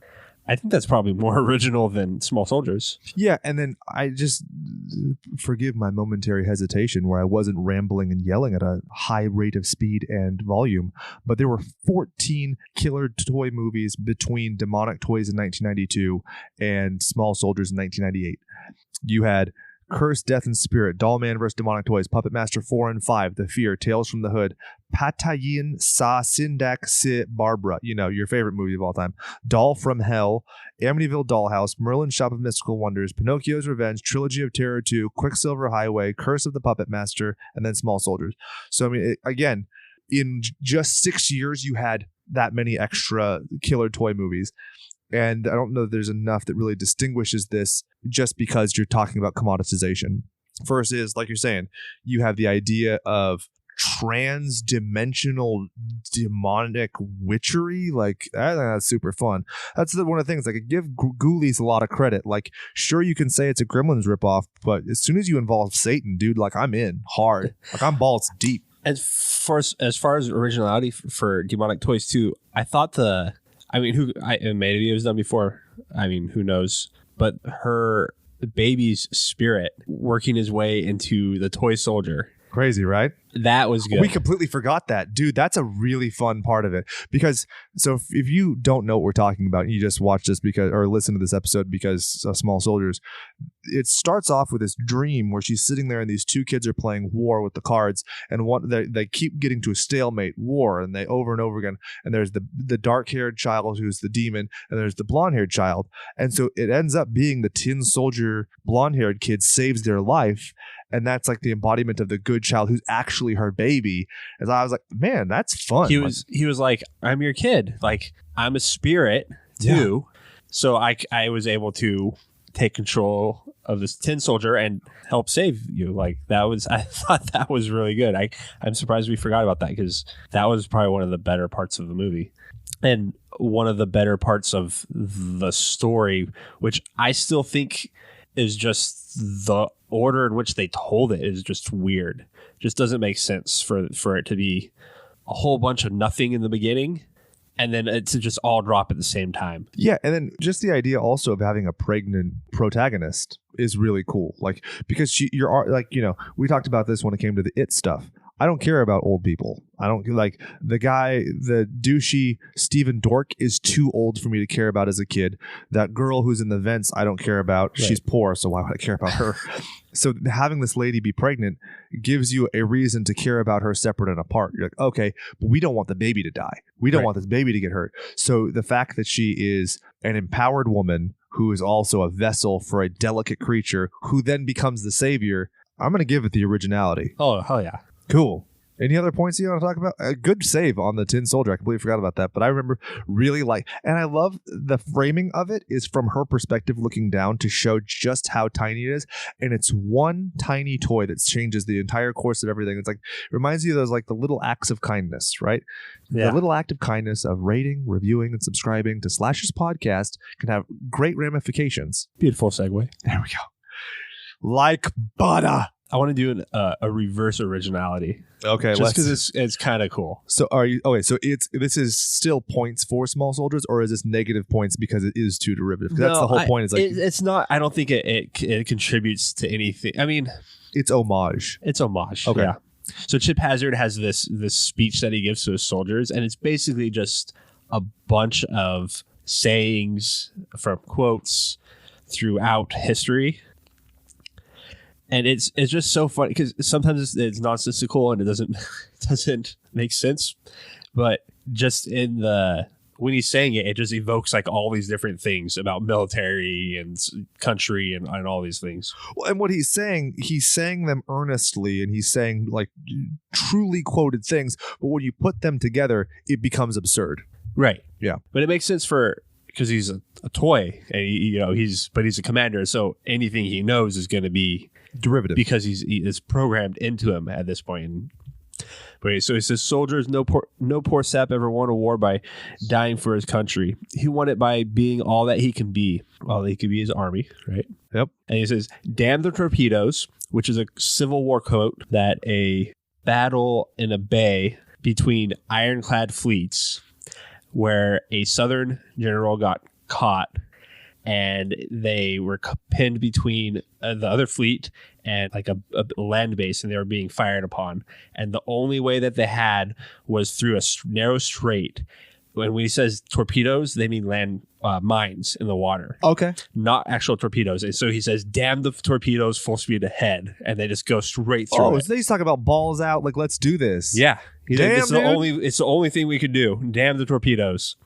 I think that's probably more original than Small Soldiers. Yeah, and then I just forgive my momentary hesitation where I wasn't rambling and yelling at a high rate of speed and volume, but there were 14 killer toy movies between Demonic Toys in 1992 and Small Soldiers in 1998. You had Curse, Death, and Spirit, Dollman vs. Demonic Toys, Puppet Master 4 and 5, The Fear, Tales from the Hood, Patayin Sa Sindak Si Barbara, your favorite movie of all time, Doll from Hell, Amityville Dollhouse, Merlin's Shop of Mystical Wonders, Pinocchio's Revenge, Trilogy of Terror 2, Quicksilver Highway, Curse of the Puppet Master, and then Small Soldiers. So, I mean, again, in just 6 years, you had that many extra killer toy movies. And I don't know that there's enough that really distinguishes this just because you're talking about commoditization. First is, like you're saying, you have the idea of trans-dimensional demonic witchery. Like, that's super fun. That's one of the things. Like, I give Ghoulies a lot of credit. Like, sure, you can say it's a Gremlins ripoff, but as soon as you involve Satan, dude, like, I'm in hard. Like, I'm balls deep. As far as originality for Demonic Toys 2, I thought maybe it was done before. I mean, who knows? But her baby's spirit working his way into the toy soldier. Crazy, right? That was good. We completely forgot that. Dude, that's a really fun part of it. Because, so if you don't know what we're talking about, and you just watch this or listen to this episode because of Small Soldiers, it starts off with this dream where she's sitting there and these two kids are playing war with the cards, and they keep getting to a stalemate war, and they over and over again, and there's the dark-haired child who's the demon, and there's the blonde-haired child, and so it ends up being the tin soldier blonde-haired kid saves their life. and that's like the embodiment of the good child who's actually her baby. As I was like, man, that's fun. He was like, I'm your kid. Like, I'm a spirit too. Yeah. So I was able to take control of this tin soldier and help save you. Like, I thought that was really good. I'm surprised we forgot about that, because that was probably one of the better parts of the movie. And one of the better parts of the story, which I still think is just the order in which they told it is just weird. Just doesn't make sense for it to be a whole bunch of nothing in the beginning and then it to just all drop at the same time. Yeah, and then just the idea also of having a pregnant protagonist is really cool. Like, because you're like, you know, we talked about this when it came to the It stuff. I don't care about old people. I don't like the guy, the douchey Stephen Dork is too old for me to care about as a kid. That girl who's in the vents, I don't care about. Right. She's poor, so why would I care about her? So having this lady be pregnant gives you a reason to care about her separate and apart. You're like, okay, but we don't want the baby to die. We don't want this baby to get hurt. So the fact that she is an empowered woman who is also a vessel for a delicate creature who then becomes the savior, I'm going to give it the originality. Oh, hell yeah. Cool. Any other points you want to talk about? A good save on the tin soldier. I completely forgot about that. But I remember really and I love the framing of it is from her perspective looking down to show just how tiny it is. And it's one tiny toy that changes the entire course of everything. It's like, it reminds you of those like the little acts of kindness, right? Yeah. The little act of kindness of rating, reviewing, and subscribing to Slash's podcast can have great ramifications. Beautiful segue. There we go. Like butter. I want to do a reverse originality. Okay, just because it's kind of cool. So are you okay? So this is still points for small soldiers, or is this negative points because it is too derivative? Because that's the whole point. Is like it's not. I don't think it contributes to anything. I mean, it's homage. It's homage. Okay. Yeah. So Chip Hazard has this speech that he gives to his soldiers, and it's basically just a bunch of sayings from quotes throughout history. And it's just so funny because sometimes it's nonsensical and it doesn't make sense. But just when he's saying it, it just evokes like all these different things about military and country and all these things. Well, and what he's saying them earnestly, and he's saying like truly quoted things. But when you put them together, it becomes absurd. Right. Yeah. But it makes sense because he's a toy, and he's a commander, so anything he knows is going to be derivative because it's programmed into him at this point. But so he says, soldiers, no poor sap ever won a war by dying for his country. He won it by being all that he can be. All that he can be is army, right? Yep. And he says, damn the torpedoes, which is a Civil War quote that a battle in a bay between ironclad fleets where a Southern general got caught and they were pinned between the other fleet and like a land base, and they were being fired upon. And the only way that they had was through a narrow strait. When he says torpedoes, they mean land mines in the water. Okay. Not actual torpedoes. And so he says, damn the torpedoes, full speed ahead. And they just go straight through it. So he's talking about balls out, like, let's do this. Yeah. Damn, it's the only thing we could do. Damn the torpedoes.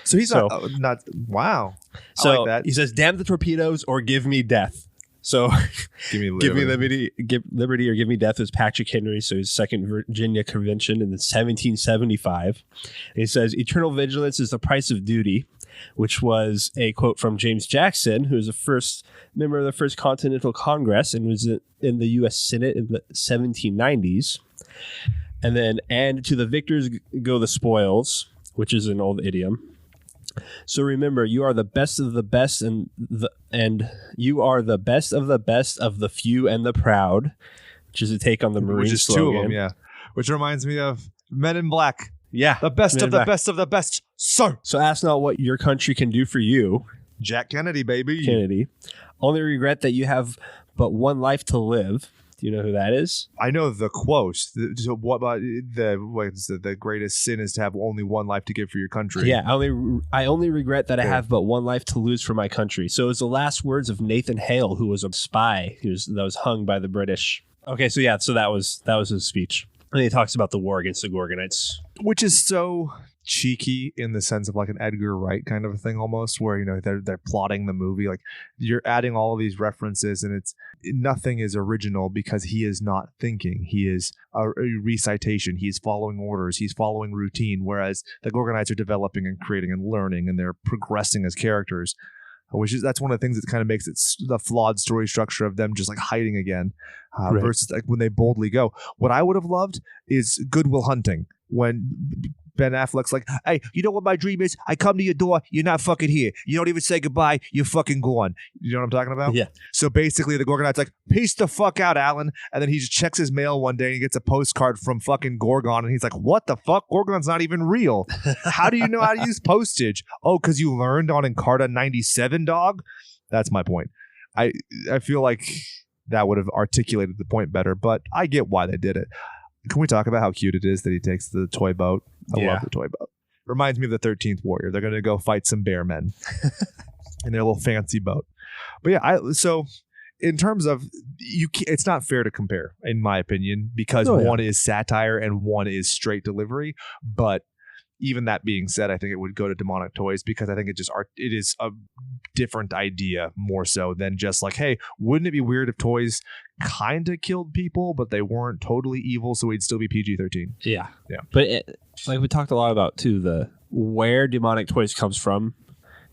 So he's not wow. So I like that. He says, damn the torpedoes or give me death. So give me liberty or give me death is Patrick Henry. So his Second Virginia Convention in 1775. And he says, eternal vigilance is the price of duty, which was a quote from James Jackson, who was the first member of the First Continental Congress and was in the U.S. Senate in the 1790s. And then, and to the victors go the spoils, which is an old idiom. So remember, you are the best of the best, and you are the best of the few and the proud, which is a take on the Marine slogan. Two of them, yeah. Which reminds me of Men in Black. Yeah, the best of the best of the best, sir. So ask not what your country can do for you, Jack Kennedy, baby. Kennedy. Only regret that you have but one life to live. Do you know who that is? I know the quote. The greatest sin is to have only one life to give for your country. Yeah, I only regret that I have but one life to lose for my country. So it was the last words of Nathan Hale, who was a spy that was hung by the British. Okay, so that was his speech. And he talks about the war against the Gorgonites. Which is so cheeky in the sense of like an Edgar Wright kind of a thing almost, where they're plotting the movie. Like you're adding all of these references, and nothing is original because he is not thinking. He is a recitation. He's following orders. He's following routine. Whereas the Gorgonites are developing and creating and learning, and they're progressing as characters. That's one of the things that kind of makes it the flawed story structure of them just like hiding again, Right. versus like when they boldly go. What I would have loved is Good Will Hunting, when Ben Affleck's like, hey, you know what my dream is? I come to your door, you're not fucking here. You don't even say goodbye, you're fucking gone. You know what I'm talking about? Yeah. So basically the Gorgonite's like, peace the fuck out, Alan. And then he just checks his mail one day and he gets a postcard from fucking Gorgon, and he's like, what the fuck? Gorgon's not even real. How do you know how to use postage? Oh, because you learned on Encarta 97, dog? That's my point. I feel like that would have articulated the point better, but I get why they did it. Can we talk about how cute it is that he takes the toy boat? I love the toy boat. Reminds me of the 13th Warrior. They're going to go fight some bear men in their little fancy boat. But yeah, so in terms of it's not fair to compare, in my opinion, because one is satire and one is straight delivery. But even that being said, I think it would go to Demonic Toys because I think it is a different idea more so than just like, hey, wouldn't it be weird if toys kind of killed people, but they weren't totally evil, so we'd still be PG-13. Yeah. Yeah. But like we talked a lot about too, where Demonic Toys comes from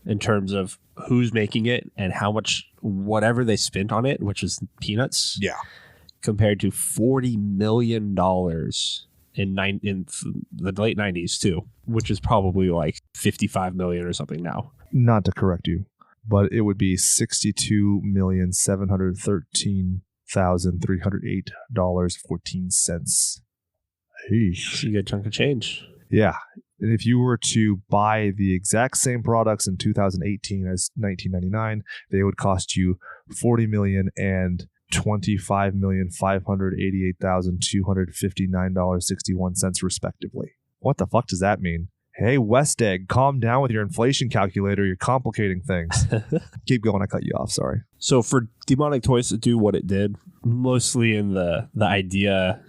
in terms of who's making it and how much whatever they spent on it, which is peanuts. Yeah. Compared to $40 million in the late 90s too, which is probably like 55 million or something now. Not to correct you, but it would be $62,713,308.14. Hey, It's a good chunk of change. yeah. And if you were to buy the exact same products in 2018 as 1999, they would cost you $40 million and $25,588,259.61 respectively. What the fuck does that mean? Hey, West Egg, calm down with your inflation calculator. You're complicating things. Keep going. I cut you off. Sorry. So for Demonic Toys to do what it did, mostly in the idea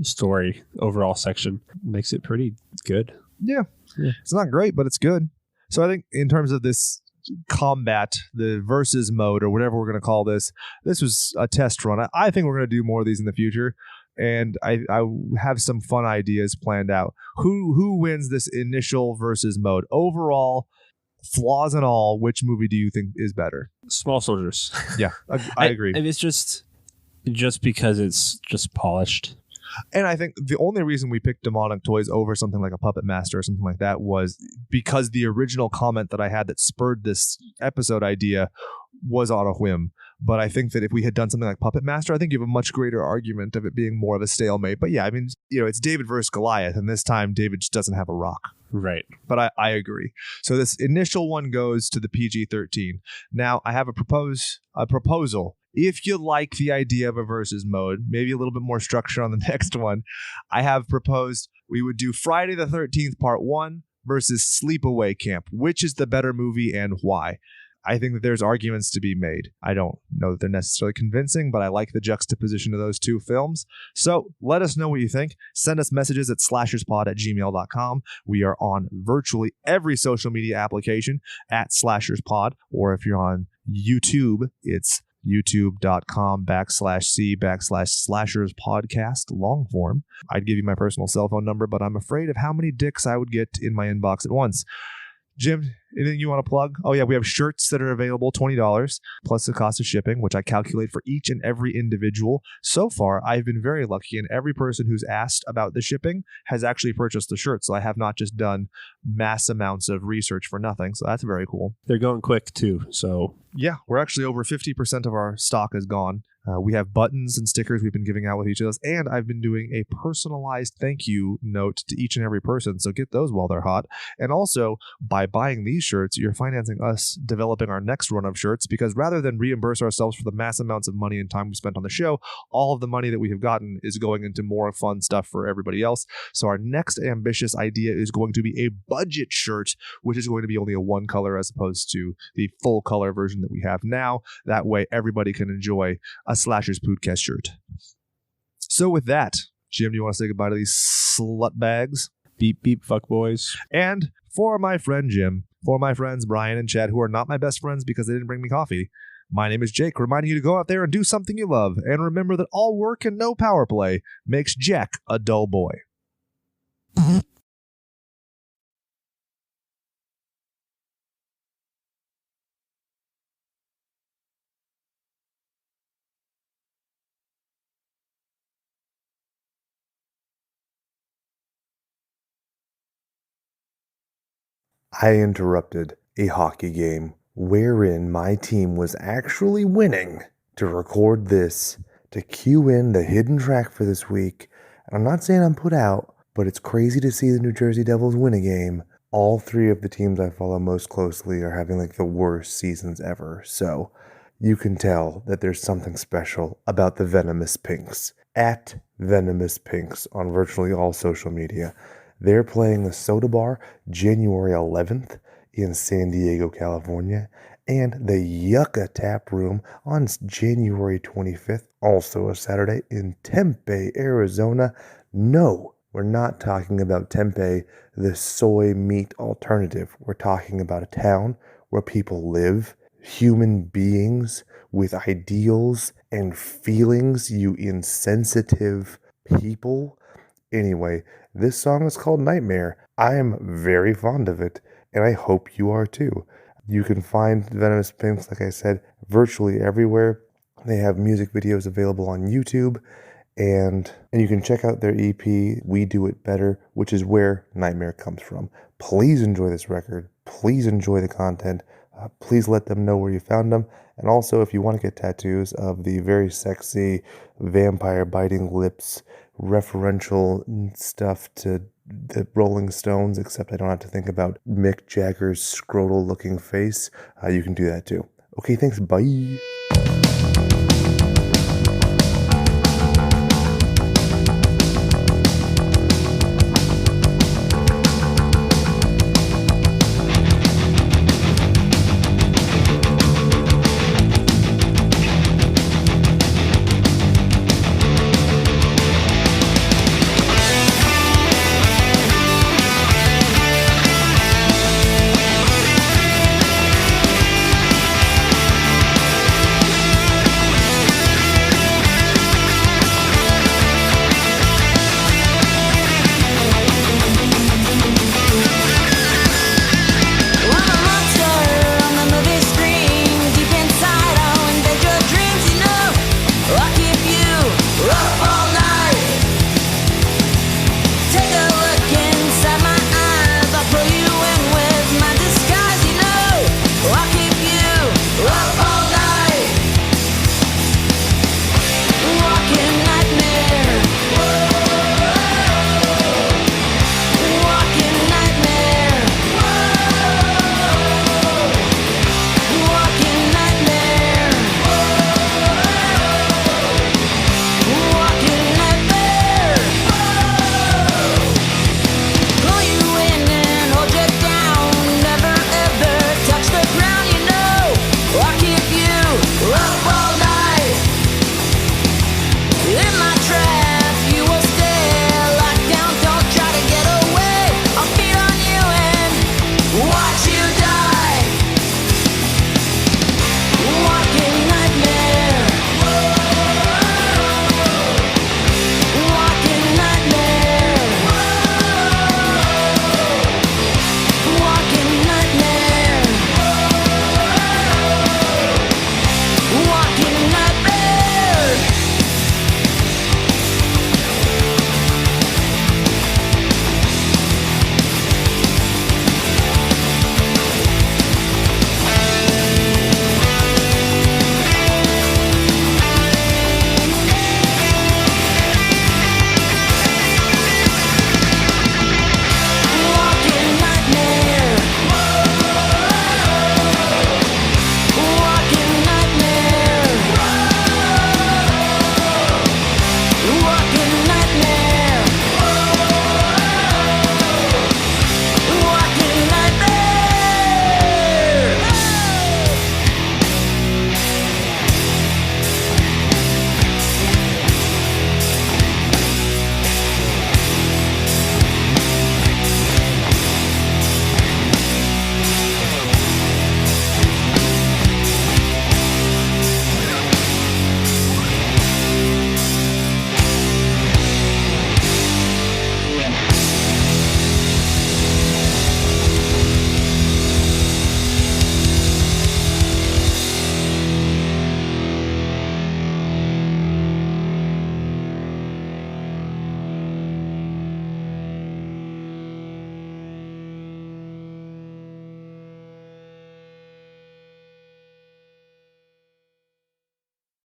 story overall section, makes it pretty good. Yeah. It's not great, but it's good. So I think in terms of this combat, the versus mode or whatever we're going to call this was a test run. I think we're going to do more of these in the future, and I have some fun ideas planned out. Who wins this initial versus mode overall, flaws and all? Which movie do you think is better? Small Soldiers. Yeah, I agree. And it's just because it's just polished. And I think the only reason we picked Demonic Toys over something like a Puppet Master or something like that was because the original comment that I had that spurred this episode idea was on a whim. But I think that if we had done something like Puppet Master, I think you have a much greater argument of it being more of a stalemate. But yeah, I mean, it's David versus Goliath, and this time David just doesn't have a rock. Right. But I agree. So this initial one goes to the PG-13. Now, I have a proposal. If you like the idea of a versus mode, maybe a little bit more structure on the next one, I have proposed we would do Friday the 13th Part 1 versus Sleepaway Camp. Which is the better movie and why? I think that there's arguments to be made. I don't know that they're necessarily convincing, but I like the juxtaposition of those two films. So let us know what you think. Send us messages at slasherspod@gmail.com. We are on virtually every social media application at slasherspod, or if you're on YouTube, it's youtube.com/c/slashers podcast long form. I'd give you my personal cell phone number, but I'm afraid of how many dicks I would get in my inbox at once. Jim, anything you want to plug? Oh yeah, we have shirts that are available, $20 plus the cost of shipping, which I calculate for each and every individual. So far, I've been very lucky, and every person who's asked about the shipping has actually purchased the shirt. So I have not just done mass amounts of research for nothing. So that's very cool. They're going quick too. So yeah, we're actually over 50% of our stock is gone. We have buttons and stickers we've been giving out with each of us, and I've been doing a personalized thank you note to each and every person, so get those while they're hot. And also, by buying these shirts, you're financing us developing our next run of shirts, because rather than reimburse ourselves for the mass amounts of money and time we spent on the show, all of the money that we have gotten is going into more fun stuff for everybody else. So our next ambitious idea is going to be a budget shirt, which is going to be only a one color as opposed to the full color version that we have now. That way, everybody can enjoy a Slashers Podcast shirt. So with that, Jim, do you want to say goodbye to these slut bags? Beep, beep, fuck boys. And for my friend Jim, for my friends Brian and Chad, who are not my best friends because they didn't bring me coffee, my name is Jake, reminding you to go out there and do something you love. And remember that all work and no power play makes Jack a dull boy. I interrupted a hockey game wherein my team was actually winning to record this, to cue in the hidden track for this week. And I'm not saying I'm put out, but it's crazy to see the New Jersey Devils win a game. All three of the teams I follow most closely are having like the worst seasons ever. So you can tell that there's something special about the Venomous Pinks. At Venomous Pinks on virtually all social media. They're playing the Soda Bar January 11th in San Diego, California, and the Yucca Tap Room on January 25th, also a Saturday, in Tempe, Arizona. No, we're not talking about Tempe, the soy meat alternative. We're talking about a town where people live, human beings with ideals and feelings, you insensitive people. Anyway, this song is called Nightmare. I am very fond of it, and I hope you are too. You can find Venomous Pinks, like I said, virtually everywhere. They have music videos available on YouTube, and you can check out their EP, We Do It Better, which is where Nightmare comes from. Please enjoy this record. Please enjoy the content. Please let them know where you found them. And also, if you want to get tattoos of the very sexy vampire biting lips, referential stuff to the Rolling Stones, except I don't have to think about Mick Jagger's scrotal looking face, you can do that too. Okay, thanks. Bye.